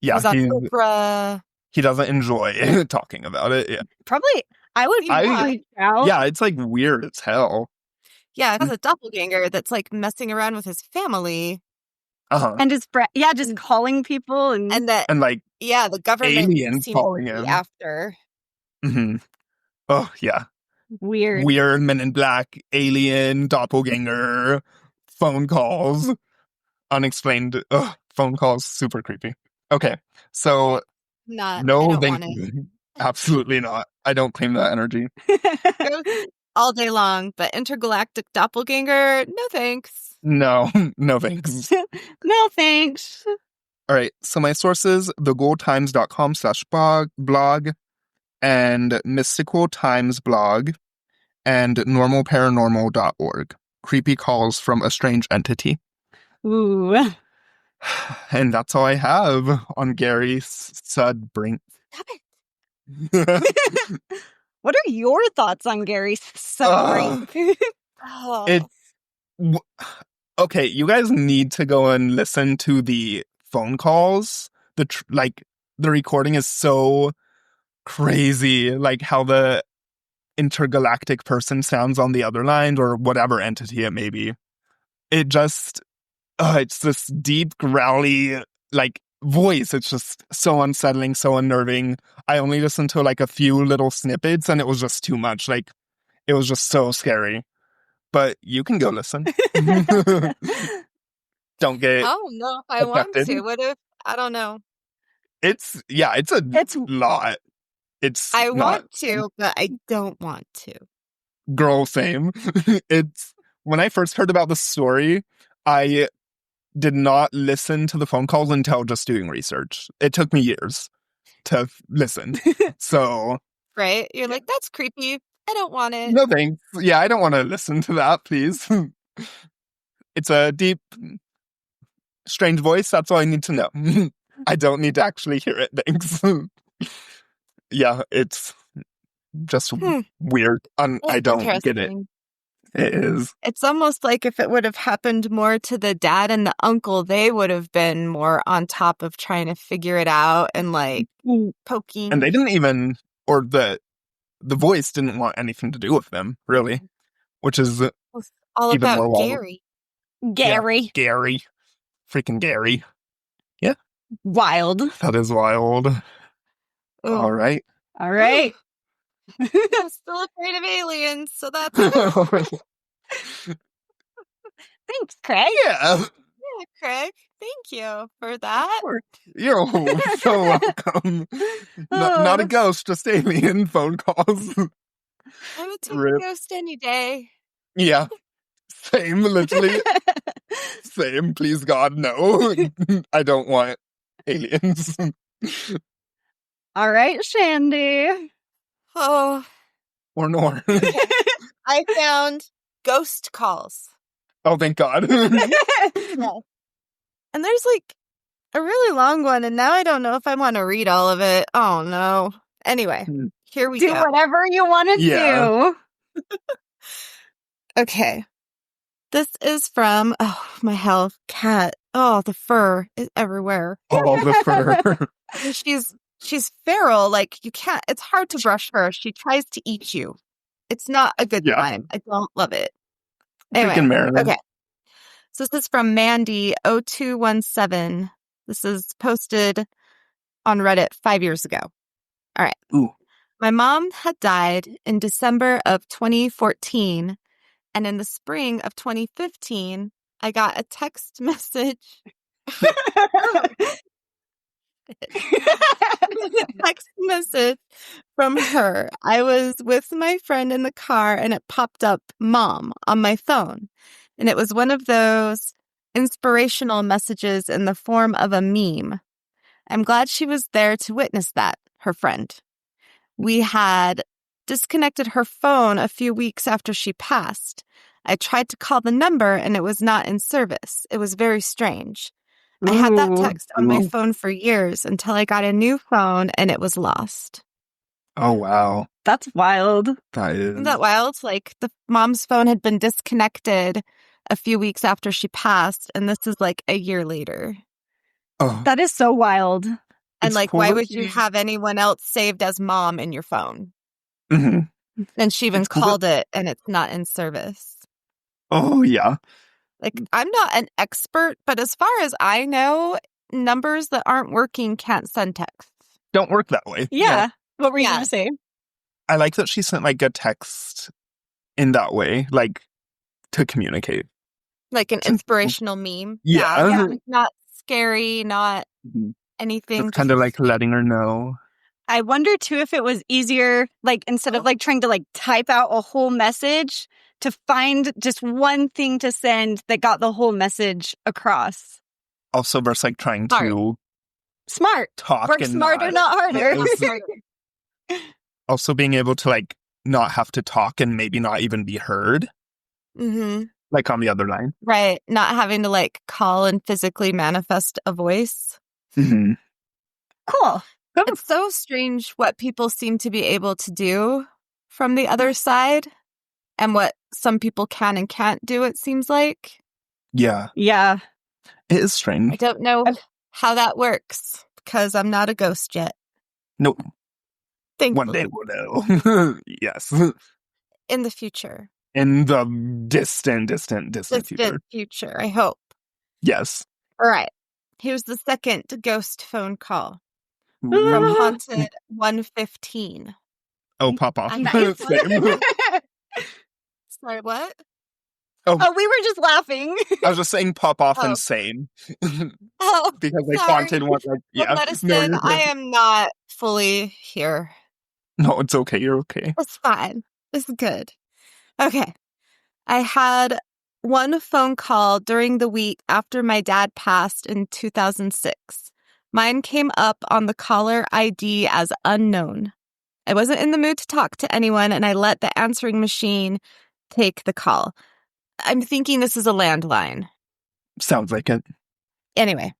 Yeah, he was on Oprah. He doesn't enjoy talking about it, yeah. Probably, I would be yeah, it's, like, weird as hell. Yeah, it has a doppelganger that's, like, messing around with his family. And his just calling people and like, the government aliens calling him after. Mm-hmm. Oh yeah, weird Men in Black, alien, doppelganger, phone calls, unexplained phone calls, super creepy. Okay, so I No, don't thank want it. you. Absolutely not. I don't claim that energy. Ghosts all day long, but intergalactic doppelganger, no thanks. No, no thanks. No, thanks. All right. So my sources, thegoldtimes.com/blog and Mystical Times blog and normalparanormal.org. Creepy calls from a strange entity. Ooh. And that's all I have on Gary Sudbrink. Stop it. What are your thoughts on Gary Sudbrink? Oh. It's okay. You guys need to go and listen to the phone calls. The recording is so crazy. Like how the intergalactic person sounds on the other line or whatever entity it may be. It just, it's this deep, growly, like voice. It's just so unsettling, so unnerving. I only listened to like a few little snippets and it was just too much. Like it was just so scary. But you can go listen. Don't get I don't know if I want affected. to. What if, I don't know. It's a lot. It's I not, want to, but I don't want to. girl, same. It's when I first heard about the story, I did not listen to the phone calls until just doing research. It took me years to listen. So Right? You're like, that's creepy. I don't want it. no thanks. Yeah, I don't want to listen to that, please. It's a deep, strange voice. That's all I need to know. I don't need to actually hear it. Thanks. Yeah, it's just weird. I don't get it. Interesting. It is. It's almost like if it would have happened more to the dad and the uncle, they would have been more on top of trying to figure it out and like poking. And they didn't even, or the voice didn't want anything to do with them, really, which is all even more about wild. Gary. Gary. Yeah, Gary. Freaking Gary. Yeah. Wild. That is wild. Ugh. All right. All right. I'm still afraid of aliens, so that's Thanks, Craig. Yeah. Yeah, Craig. Thank you for that. You're so welcome. Not a ghost, just alien phone calls. I would take Rip. a ghost any day. Yeah. Same, literally. Same, please God, no. I don't want aliens. All right, Shandi. Oh, Or nor. I found ghost calls. Oh, thank God. And there's like a really long one, and now I don't know if I want to read all of it. Oh, no. Anyway, here we Do go. whatever you want to do. Okay. This is from, my health cat. Oh, the fur is everywhere. Oh, the fur. And she's feral. Like, you can't, it's hard to brush her. She tries to eat you. It's not a good time. I don't love it. Anyway, Freaking Marilyn. okay. So this is from Mandy0217. This is posted on Reddit 5 years ago. All right. Ooh. My mom had died in December of 2014, and in the spring of 2015, I got a text message. Text message from her. I was with my friend in the car, and it popped up "Mom" on my phone. And it was one of those inspirational messages in the form of a meme. I'm glad she was there to witness that, her friend. We had disconnected her phone a few weeks after she passed. I tried to call the number and it was not in service. It was very strange. I had that text on my phone for years until I got a new phone and it was lost. Oh, wow. That's wild. That is. Isn't that wild? Like the mom's phone had been disconnected a few weeks after she passed, and this is like a year later. Oh. That is so wild. And like, why would you have anyone else saved as mom in your phone? Mm-hmm. And she even called it, and it's not in service. Oh, yeah. Like, I'm not an expert, but as far as I know, numbers that aren't working can't send texts. Don't work that way. Yeah. What were you going to say? I like that she sent like a text in that way, like to communicate. Like an inspirational meme. Yeah. Not scary, not anything. It's kind of like letting her know. I wonder too if it was easier, like instead of like trying to like type out a whole message, to find just one thing to send that got the whole message across. Also, versus like trying to Smart. talk Work and smarter, not harder. Also being able to like not have to talk and maybe not even be heard. Mm-hmm. Like on the other line. Right. Not having to like call and physically manifest a voice. Mm-hmm. Cool. It's so strange what people seem to be able to do from the other side and what some people can and can't do, it seems like. Yeah. Yeah. It is strange. I don't know how that works because I'm not a ghost yet. Nope. Thankfully. One day we'll know. Yes. In the future. In the distant future. I hope. Yes. All right. Here's the second ghost phone call. From Ooh. Haunted 115. Oh, pop off. Nice. Same. Sorry, what? Oh, we were just laughing. I was just saying pop off Oh. and same. Oh, because like sorry. Haunted one, like, yeah. Medicine, No, you're I good. am not fully here. No, it's okay. You're okay. It's fine. It's good. Okay. I had one phone call during the week after my dad passed in 2006. Mine came up on the caller ID as unknown. I wasn't in the mood to talk to anyone, and I let the answering machine take the call. I'm thinking this is a landline. Sounds like it. Anyway,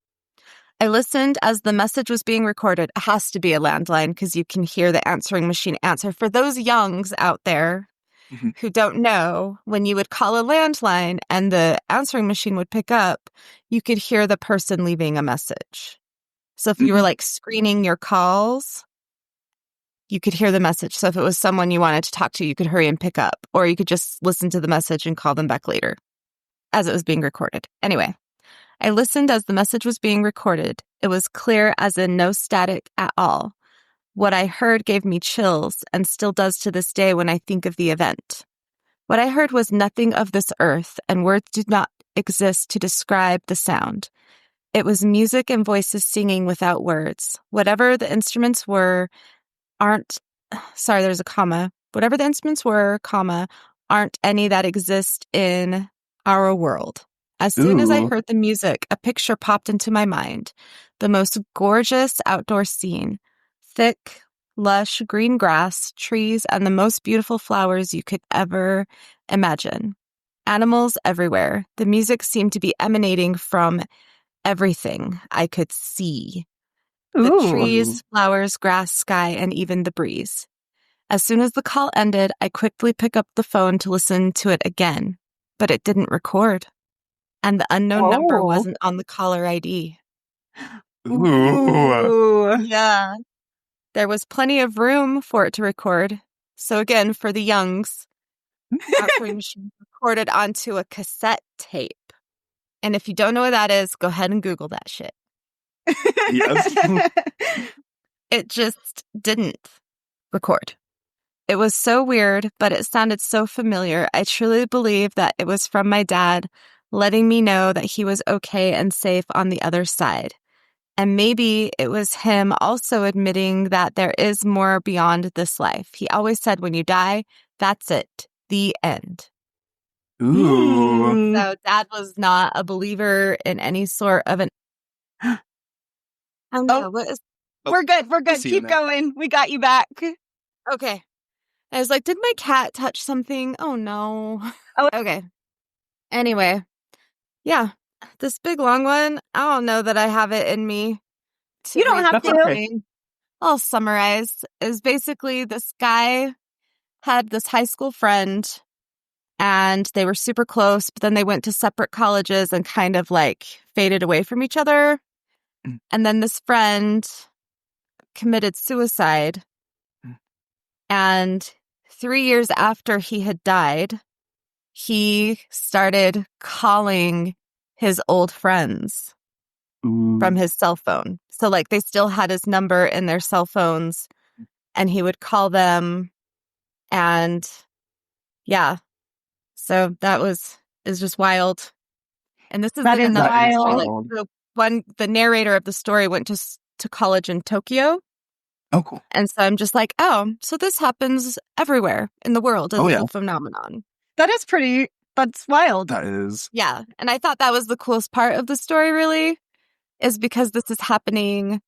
I listened as the message was being recorded. It has to be a landline because you can hear the answering machine answer. For those youngs out there who don't know, when you would call a landline and the answering machine would pick up, you could hear the person leaving a message. So if you were like screening your calls, you could hear the message. So if it was someone you wanted to talk to, you could hurry and pick up, or you could just listen to the message and call them back later as it was being recorded. Anyway, I listened as the message was being recorded. It was clear as in no static at all. What I heard gave me chills and still does to this day when I think of the event. What I heard was nothing of this earth, and words do not exist to describe the sound. It was music and voices singing without words. Whatever the instruments were, there's a comma. Whatever the instruments were, aren't any that exist in our world. As soon as I heard the music, a picture popped into my mind. The most gorgeous outdoor scene. Thick, lush green grass, trees, and the most beautiful flowers you could ever imagine. Animals everywhere. The music seemed to be emanating from everything I could see. The trees, flowers, grass, sky, and even the breeze. As soon as the call ended, I quickly picked up the phone to listen to it again, but it didn't record. And the unknown number wasn't on the caller ID. Ooh. Yeah. There was plenty of room for it to record. So again, for the youngs, answering machine recorded onto a cassette tape. And if you don't know what that is, go ahead and Google that shit. Yes. It just didn't record. It was so weird, but it sounded so familiar. I truly believe that it was from my dad letting me know that he was okay and safe on the other side. And maybe it was him also admitting that there is more beyond this life. He always said, when you die, that's it. The end. Ooh. So Dad was not a believer in any sort of an... We're good. Keep going. We got you back. Okay. I was like, did my cat touch something? Oh, no. Oh. Okay. Anyway. Yeah. This big long one, I don't know that I have it in me. You don't have to. Okay. I'll summarize. Is basically this guy had this high school friend and they were super close, but then they went to separate colleges and kind of like faded away from each other. And then this friend committed suicide. And 3 years after he had died, he started calling his old friends from his cell phone. So like they still had his number in their cell phones and he would call them. And yeah, so is just wild. And this is That is another wild. story. Like the narrator of the story went to to college in Tokyo. Oh, cool. And so I'm just like, oh, so this happens everywhere in the world as yeah. a phenomenon. That's wild. That is. Yeah. And I thought that was the coolest part of the story, really, is because this is happening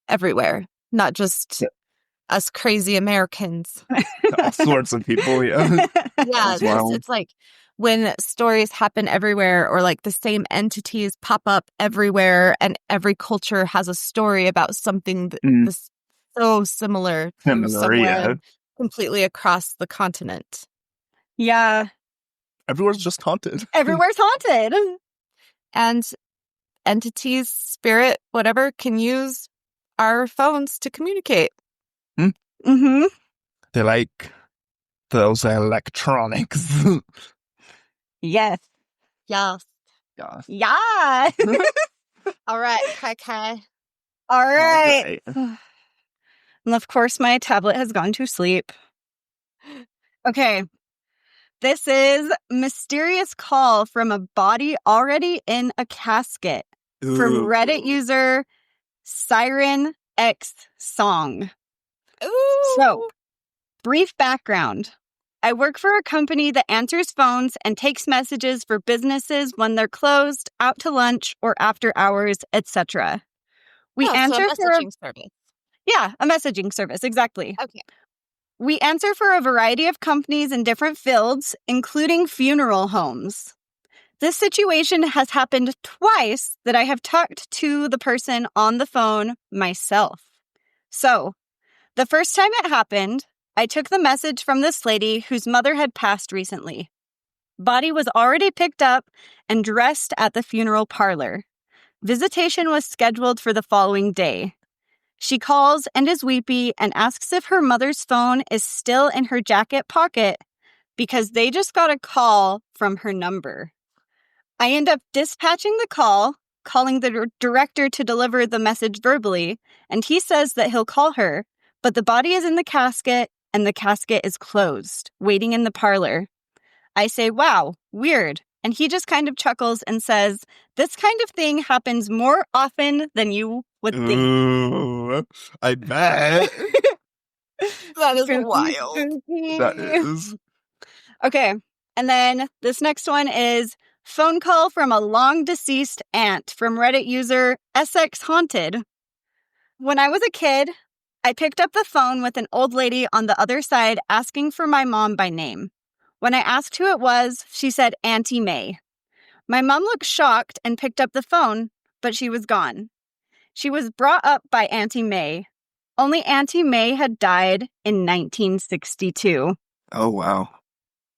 everywhere, not just us crazy Americans. All sorts of people, yeah. Yeah, it's like when stories happen everywhere, or like the same entities pop up everywhere, and every culture has a story about something that's so similar to somewhere completely across the continent. Yeah. Everywhere's just haunted. Everywhere's haunted. And entities, spirit, whatever, can use our phones to communicate. Mm-hmm. They like those electronics. Yes. Yes. Yeah. Yeah. All right. Okay. All right. And of course, my tablet has gone to sleep. Okay. This is mysterious call from a body already in a casket. Ooh. From Reddit user Siren X Song. Ooh. So, brief background. I work for a company that answers phones and takes messages for businesses when they're closed, out to lunch, or after hours, etc. We answer so a messaging service. Yeah, a messaging service, exactly. Okay. We answer for a variety of companies in different fields, including funeral homes. This situation has happened twice that I have talked to the person on the phone myself. So, the first time it happened, I took the message from this lady whose mother had passed recently. Body was already picked up and dressed at the funeral parlor. Visitation was scheduled for the following day. She calls and is weepy and asks if her mother's phone is still in her jacket pocket because they just got a call from her number. I end up dispatching the call, calling the director to deliver the message verbally, and he says that he'll call her, but the body is in the casket and the casket is closed, waiting in the parlor. I say, wow, weird. And he just kind of chuckles and says, this kind of thing happens more often than you would think. Ooh, I bet. That is wild. That is. Okay. And then this next one is phone call from a long deceased aunt from Reddit user SX Haunted. When I was a kid, I picked up the phone with an old lady on the other side asking for my mom by name. When I asked who it was, she said Auntie May. My mom looked shocked and picked up the phone, but she was gone. She was brought up by Auntie May. Only Auntie May had died in 1962. Oh, wow.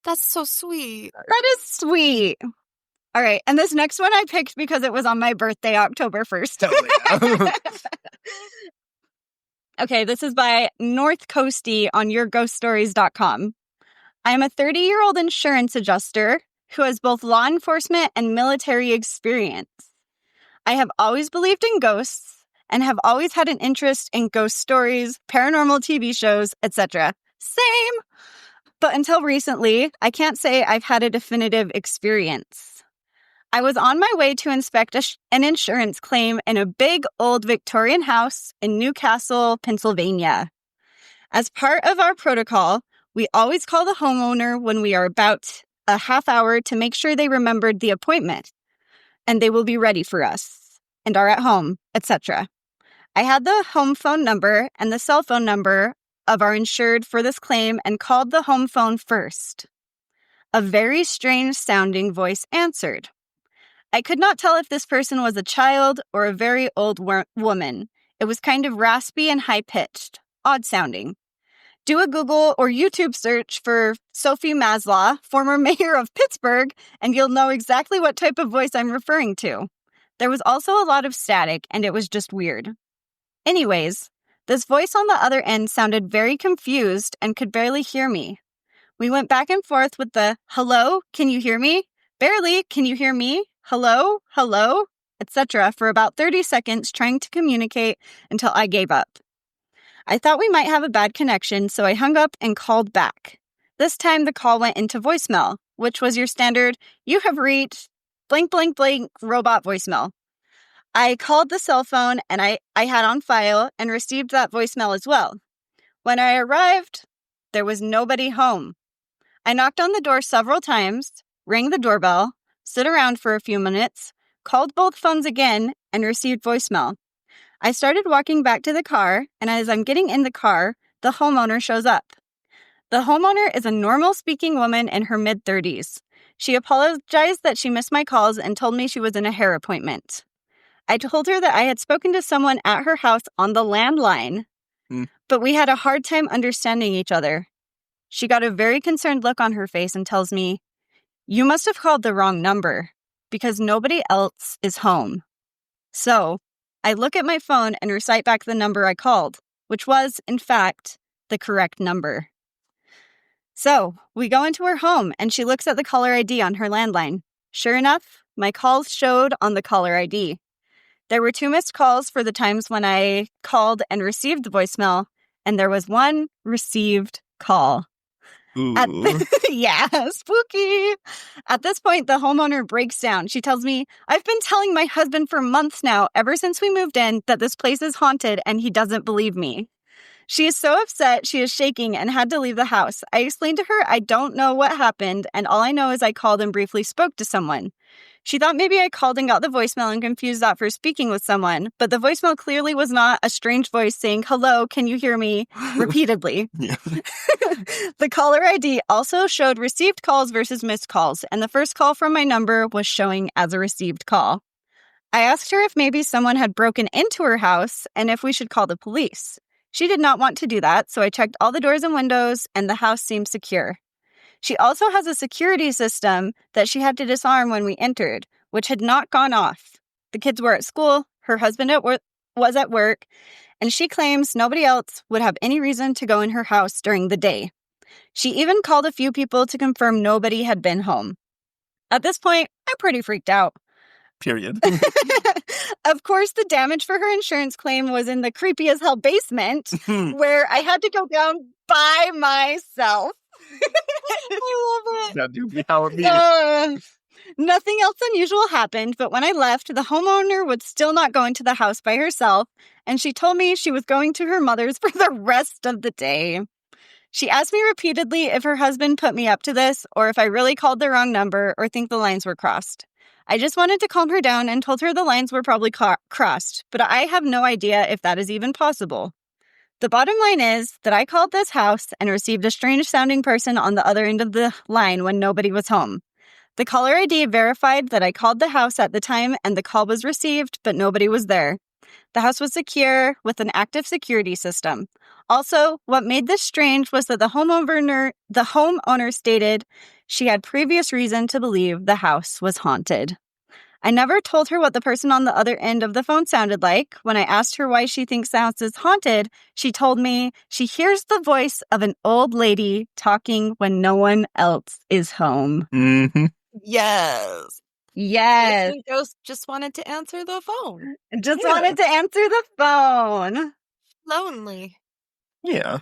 That's so sweet. That is sweet. All right. And this next one I picked because it was on my birthday, October 1st. Hell yeah. Okay. This is by North Coastie on yourghoststories.com. I am a 30-year-old insurance adjuster who has both law enforcement and military experience. I have always believed in ghosts and have always had an interest in ghost stories, paranormal TV shows, etc. Same. But until recently, I can't say I've had a definitive experience. I was on my way to inspect an insurance claim in a big old Victorian house in Newcastle, Pennsylvania. As part of our protocol, we always call the homeowner when we are about a half hour to make sure they remembered the appointment and they will be ready for us and are at home, etc. I had the home phone number and the cell phone number of our insured for this claim and called the home phone first. A very strange sounding voice answered. I could not tell if this person was a child or a very old woman. It was kind of raspy and high-pitched, odd sounding. Do a Google or YouTube search for Sophie Maslow, former mayor of Pittsburgh, and you'll know exactly what type of voice I'm referring to. There was also a lot of static, and it was just weird. Anyways, this voice on the other end sounded very confused and could barely hear me. We went back and forth with the, hello, can you hear me? Barely, can you hear me? Hello, hello, etc. for about 30 seconds trying to communicate until I gave up. I thought we might have a bad connection, so I hung up and called back. This time the call went into voicemail, which was your standard, you have reached blank, blank, blank, robot voicemail. I called the cell phone and I had on file and received that voicemail as well. When I arrived, there was nobody home. I knocked on the door several times, rang the doorbell, stood around for a few minutes, called both phones again, and received voicemail. I started walking back to the car, and as I'm getting in the car, the homeowner shows up. The homeowner is a normal-speaking woman in her mid-30s. She apologized that she missed my calls and told me she was in a hair appointment. I told her that I had spoken to someone at her house on the landline, but we had a hard time understanding each other. She got a very concerned look on her face and tells me, "You must have called the wrong number because nobody else is home." So I look at my phone and recite back the number I called, which was, in fact, the correct number. So we go into her home and she looks at the caller ID on her landline. Sure enough, my calls showed on the caller ID. There were 2 missed calls for the times when I called and received the voicemail, and there was 1 received call. Yeah, spooky. At this point, the homeowner breaks down. She tells me, "I've been telling my husband for months now, ever since we moved in, that this place is haunted, and he doesn't believe me." She is so upset, she is shaking and had to leave the house. I explained to her I don't know what happened, and all I know is I called and briefly spoke to someone. She thought maybe I called and got the voicemail and confused that for speaking with someone, but the voicemail clearly was not a strange voice saying, "Hello, can you hear me?" repeatedly. The caller ID also showed received calls versus missed calls, and the first call from my number was showing as a received call. I asked her if maybe someone had broken into her house and if we should call the police. She did not want to do that, so I checked all the doors and windows, and the house seemed secure. She also has a security system that she had to disarm when we entered, which had not gone off. The kids were at school, her husband was at work, and she claims nobody else would have any reason to go in her house during the day. She even called a few people to confirm nobody had been home. At this point, I'm pretty freaked out. Period. Of course, the damage for her insurance claim was in the creepy as hell basement, where I had to go down by myself. I love it. That do be how it be. Nothing else unusual happened, but when I left, the homeowner would still not go into the house by herself, and she told me she was going to her mother's for the rest of the day. She asked me repeatedly if her husband put me up to this, or if I really called the wrong number, or think the lines were crossed. I just wanted to calm her down and told her the lines were probably crossed, but I have no idea if that is even possible. The bottom line is that I called this house and received a strange-sounding person on the other end of the line when nobody was home. The caller ID verified that I called the house at the time and the call was received, but nobody was there. The house was secure with an active security system. Also, what made this strange was that the homeowner stated she had previous reason to believe the house was haunted. I never told her what the person on the other end of the phone sounded like. When I asked her why she thinks the house is haunted, she told me she hears the voice of an old lady talking when no one else is home. Mm-hmm. Yes. Yes. The ghost just wanted to answer the phone. Wanted to answer the phone. Lonely. Yeah.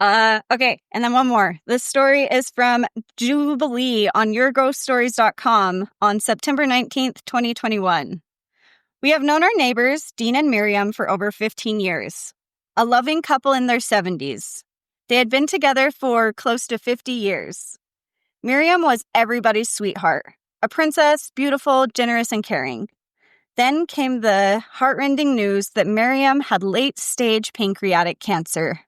Okay, and then one more. This story is from Jubilee on yourghoststories.com on September 19th, 2021. We have known our neighbors, Dean and Miriam, for over 15 years. A loving couple in their 70s. They had been together for close to 50 years. Miriam was everybody's sweetheart. A princess, beautiful, generous, and caring. Then came the heartrending news that Miriam had late-stage pancreatic cancer.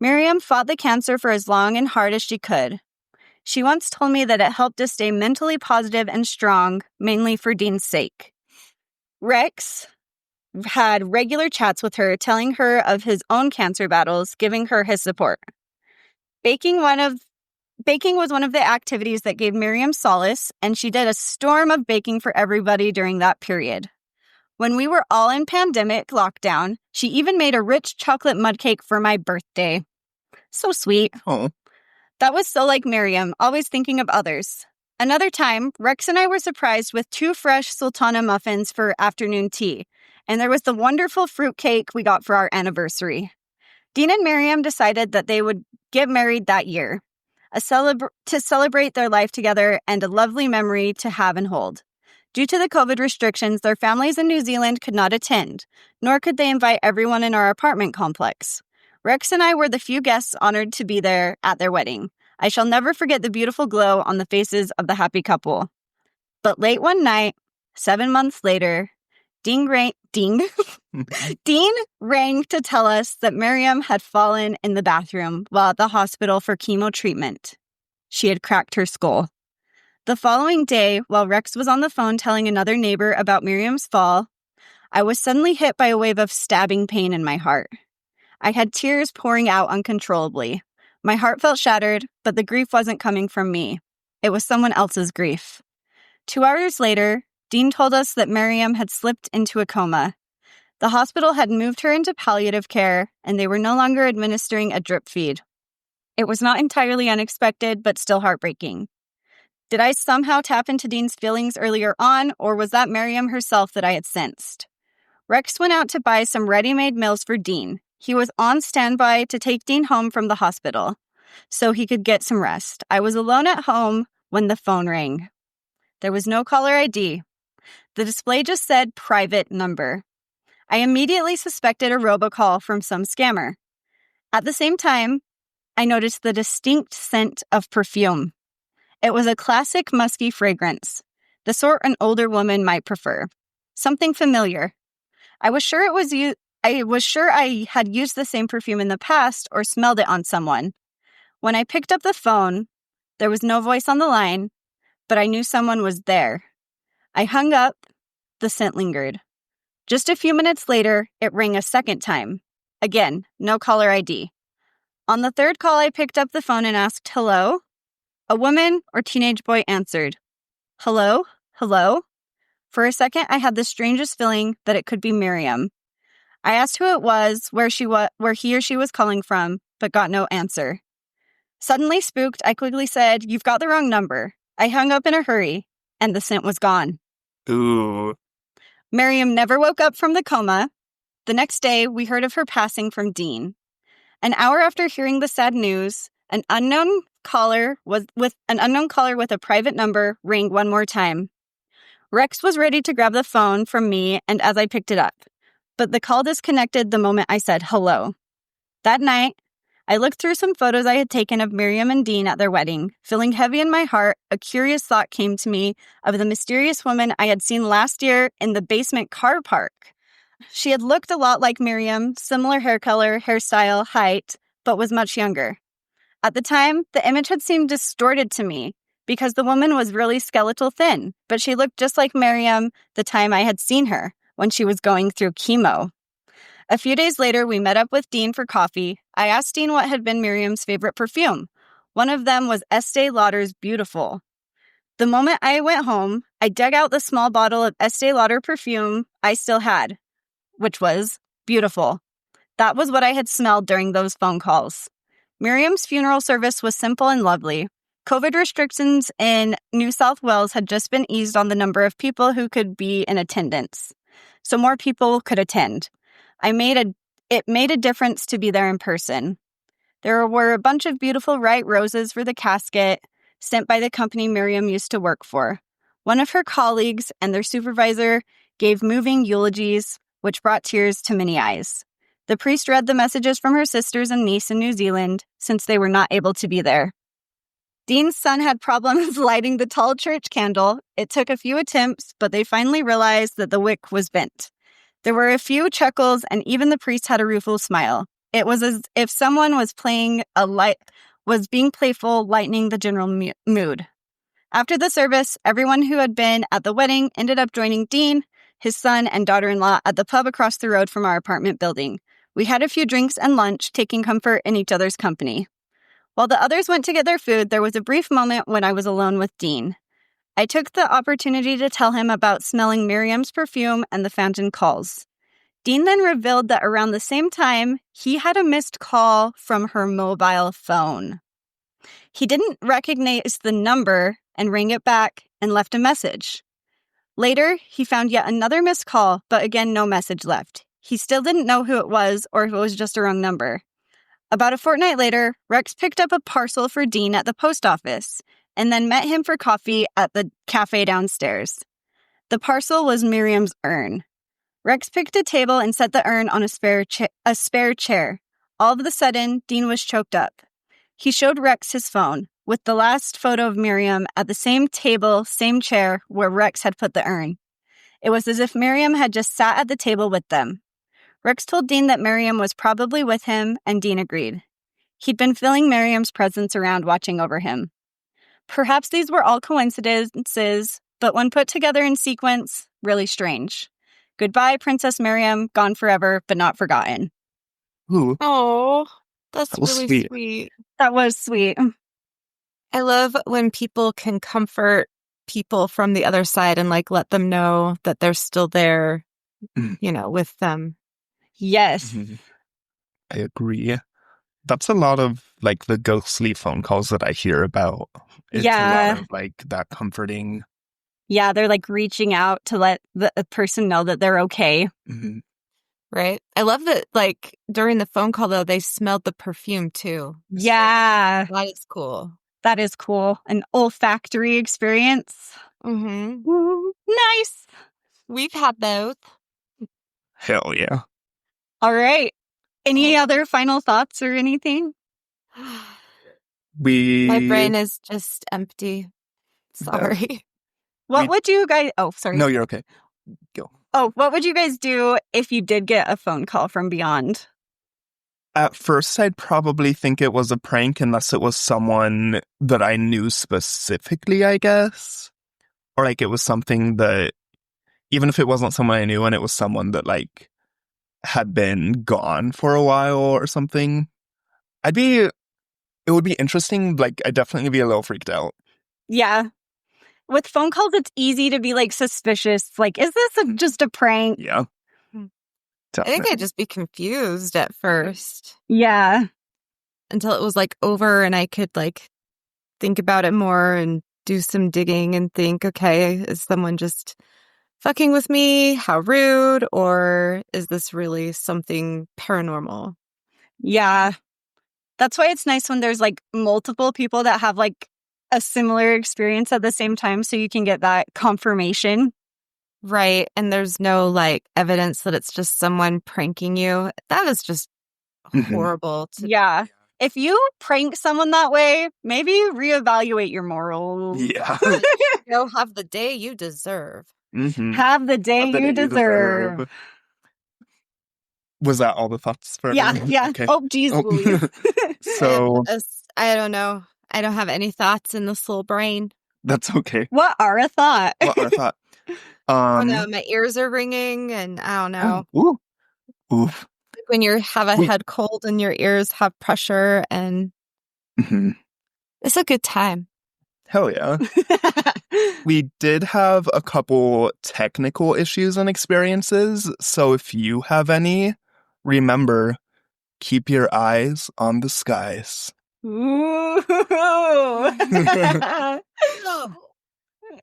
Miriam fought the cancer for as long and hard as she could. She once told me that it helped to stay mentally positive and strong, mainly for Dean's sake. Rex had regular chats with her, telling her of his own cancer battles, giving her his support. Baking was one of the activities that gave Miriam solace, and she did a storm of baking for everybody during that period. When we were all in pandemic lockdown, she even made a rich chocolate mud cake for my birthday. So sweet. Oh. That was so like Miriam, always thinking of others. Another time, Rex and I were surprised with 2 fresh sultana muffins for afternoon tea, and there was the wonderful fruit cake we got for our anniversary. Dean and Miriam decided that they would get married that year, to celebrate their life together and a lovely memory to have and hold. Due to the COVID restrictions, their families in New Zealand could not attend, nor could they invite everyone in our apartment complex. Rex and I were the few guests honored to be there at their wedding. I shall never forget the beautiful glow on the faces of the happy couple. But late one night, 7 months later, Dean rang to tell us that Miriam had fallen in the bathroom while at the hospital for chemo treatment. She had cracked her skull. The following day, while Rex was on the phone telling another neighbor about Miriam's fall, I was suddenly hit by a wave of stabbing pain in my heart. I had tears pouring out uncontrollably. My heart felt shattered, but the grief wasn't coming from me. It was someone else's grief. 2 hours later, Dean told us that Miriam had slipped into a coma. The hospital had moved her into palliative care, and they were no longer administering a drip feed. It was not entirely unexpected, but still heartbreaking. Did I somehow tap into Dean's feelings earlier on, or was that Miriam herself that I had sensed? Rex went out to buy some ready-made meals for Dean. He was on standby to take Dean home from the hospital, so he could get some rest. I was alone at home when the phone rang. There was no caller ID. The display just said private number. I immediately suspected a robocall from some scammer. At the same time, I noticed the distinct scent of perfume. It was a classic musky fragrance, the sort an older woman might prefer. Something familiar. I was sure I had used the same perfume in the past or smelled it on someone. When I picked up the phone, there was no voice on the line, but I knew someone was there. I hung up. The scent lingered. Just a few minutes later, it rang a second time. Again, no caller ID. On the third call, I picked up the phone and asked, "Hello?" A woman or teenage boy answered. "Hello? Hello?" For a second, I had the strangest feeling that it could be Miriam. I asked who it was, where he or she was calling from, but got no answer. Suddenly spooked, I quickly said, "You've got the wrong number." I hung up in a hurry, and the scent was gone. Ooh. Miriam never woke up from the coma. The next day, we heard of her passing from Dean. An hour after hearing the sad news, an unknown caller with a private number rang one more time. Rex was ready to grab the phone from me, and as I picked it up, but the call disconnected the moment I said hello. That night, I looked through some photos I had taken of Miriam and Dean at their wedding. Feeling heavy in my heart, a curious thought came to me of the mysterious woman I had seen last year in the basement car park. She had looked a lot like Miriam, similar hair color, hairstyle, height, but was much younger. At the time, the image had seemed distorted to me because the woman was really skeletal thin, but she looked just like Miriam the time I had seen her when she was going through chemo. A few days later, we met up with Dean for coffee. I asked Dean what had been Miriam's favorite perfume. One of them was Estee Lauder's Beautiful. The moment I went home, I dug out the small bottle of Estee Lauder perfume I still had, which was Beautiful. That was what I had smelled during those phone calls. Miriam's funeral service was simple and lovely. COVID restrictions in New South Wales had just been eased on the number of people who could be in attendance, so more people could attend. It made a difference to be there in person. There were a bunch of beautiful white roses for the casket sent by the company Miriam used to work for. One of her colleagues and their supervisor gave moving eulogies, which brought tears to many eyes. The priest read the messages from her sisters and niece in New Zealand, since they were not able to be there. Dean's son had problems lighting the tall church candle. It took a few attempts, but they finally realized that the wick was bent. There were a few chuckles, and even the priest had a rueful smile. It was as if someone was being playful, lightening the general mood. After the service, everyone who had been at the wedding ended up joining Dean, his son, and daughter-in-law at the pub across the road from our apartment building. We had a few drinks and lunch, taking comfort in each other's company. While the others went to get their food, there was a brief moment when I was alone with Dean. I took the opportunity to tell him about smelling Miriam's perfume and the phantom calls. Dean then revealed that around the same time, he had a missed call from her mobile phone. He didn't recognize the number and rang it back and left a message. Later, he found yet another missed call, but again, no message left. He still didn't know who it was or if it was just a wrong number. About a fortnight later, Rex picked up a parcel for Dean at the post office and then met him for coffee at the cafe downstairs. The parcel was Miriam's urn. Rex picked a table and set the urn on a spare chair. All of a sudden, Dean was choked up. He showed Rex his phone, with the last photo of Miriam at the same table, same chair, where Rex had put the urn. It was as if Miriam had just sat at the table with them. Rex told Dean that Miriam was probably with him, and Dean agreed. He'd been feeling Miriam's presence around, watching over him. Perhaps these were all coincidences, but when put together in sequence, really strange. Goodbye, Princess Miriam, gone forever, but not forgotten. Ooh, Oh, that's that was really sweet. sweet. That was sweet. I love when people can comfort people from the other side and like let them know that they're still there, you know, with them. Yes. Mhm. I agree. That's a lot of like the ghostly phone calls that I hear about. It's a Yeah. lot of like that comforting. Yeah, they're like reaching out to let the person know that they're okay. Mhm. Right. I love that, like, during the phone call, though, they smelled the perfume, too. Yeah, That is cool. that is cool. An olfactory experience. Mm-hmm. Ooh, nice. We've had those. Hell yeah. All right. Any other final thoughts or anything? My brain is just empty. Sorry. What would you guys... Oh, sorry. No, you're okay. Go. Oh, what would you guys do if you did get a phone call from beyond? At first, I'd probably think it was a prank unless it was someone that I knew specifically, I guess. Or like it was something that, even if it wasn't someone I knew and it was someone that like had been gone for a while or something, it would be interesting. Like, I'd definitely be a little freaked out. Yeah. With phone calls, it's easy to be like suspicious. Like, is this just a prank? Yeah. I think I'd just be confused at first Yeah. until it was like over and I could like think about it more and do some digging and think, okay, is someone just fucking with me? How rude? Or is this really something paranormal? Yeah. That's why it's nice when there's like multiple people that have like a similar experience at the same time, so you can get that confirmation. Right. And there's no like evidence that it's just someone pranking you. That is just horrible. Yeah. If you prank someone that way, maybe reevaluate your morals. Yeah. Go have the day you deserve. Mhm. Have the day Have the you day you deserve. deserve. Was that all the thoughts for Yeah, everyone? yeah. Okay. Oh, geez, Louise. So I don't know. I don't have any thoughts in this little brain. that's okay. What are a thought? What I thought. Oh no, my ears are ringing and I don't know. Ooh. Oof. When you have a head cold and your ears have pressure and Mhm. it's a good time. Hell yeah. We did have a couple technical issues and experiences, so if you have any, remember, keep your eyes on the skies. Ooh.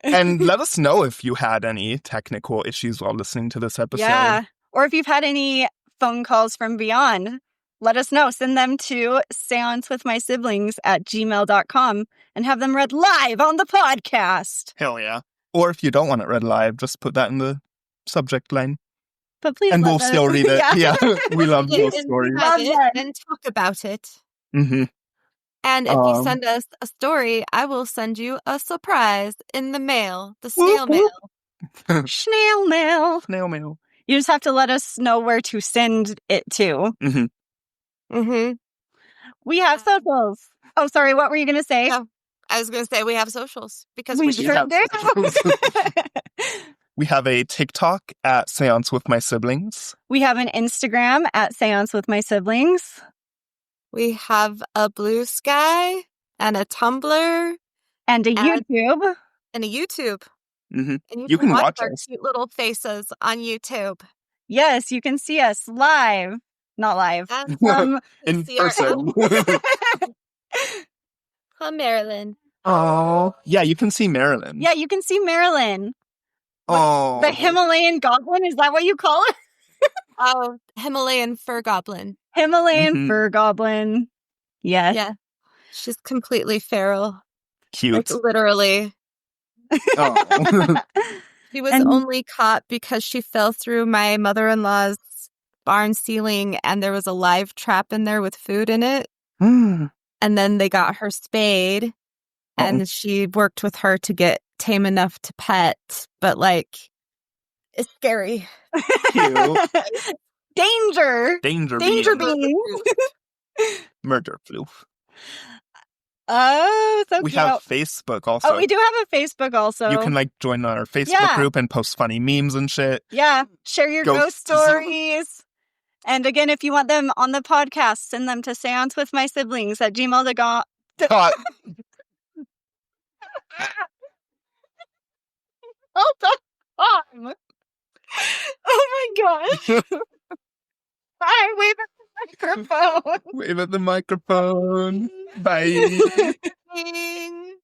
And let us know if you had any technical issues while listening to this episode. Yeah. Or if you've had any phone calls from beyond, let us know. Send them to seancewithmysiblings@gmail.com and have them read live on the podcast. Hell yeah. Or if you don't want it read live, just put that in the subject line. But please And let we'll us- still read it. Yeah. We love those And stories. have Love it that. and talk about it. Mm-hmm. And if you send us a story, I will send you a surprise in the mail, the snail Whoop, mail. Snail mail. Snail mail. You just have to let us know where to send it to. Mm-hmm. Mm-hmm. We have socials. Oh, sorry. What were you going to say? No, I was going to say we have socials because We we sure have do. We have a TikTok at Seance with My Siblings. We have an Instagram at Seance with My Siblings. We have a Blue Sky and a Tumblr And a YouTube. and a YouTube. Mm-hmm. And You can watch our us. cute little faces on YouTube. Yes, you can see us live. Not live. In See our person. Hi, Marilyn. Oh. Yeah, you can see Marilyn. Yeah, you can see Marilyn. Oh. The Himalayan goblin, is that what you call it? Oh, Himalayan fur goblin. Himalayan fur goblin. Yes. Yeah. She's completely feral. Cute. Like, literally. Oh. She was And- only caught because she fell through my mother-in-law's barn ceiling and there was a live trap in there with food in it. And then they got her spayed and she worked with her to get tame enough to pet. But like, it's scary. Cute. Danger Danger beans. Murder flu. Oh, so We cute. have Facebook also. Oh, we do have a Facebook also. You can like join our Facebook group and post funny memes and shit. Yeah, share your ghost Ghosts. stories. And again, if you want them on the podcast, send them to seancewithmysiblings@gmail.com. God. All the time. Oh my gosh. Bye. Wave at the microphone. Wave at the microphone. Bye. Ding.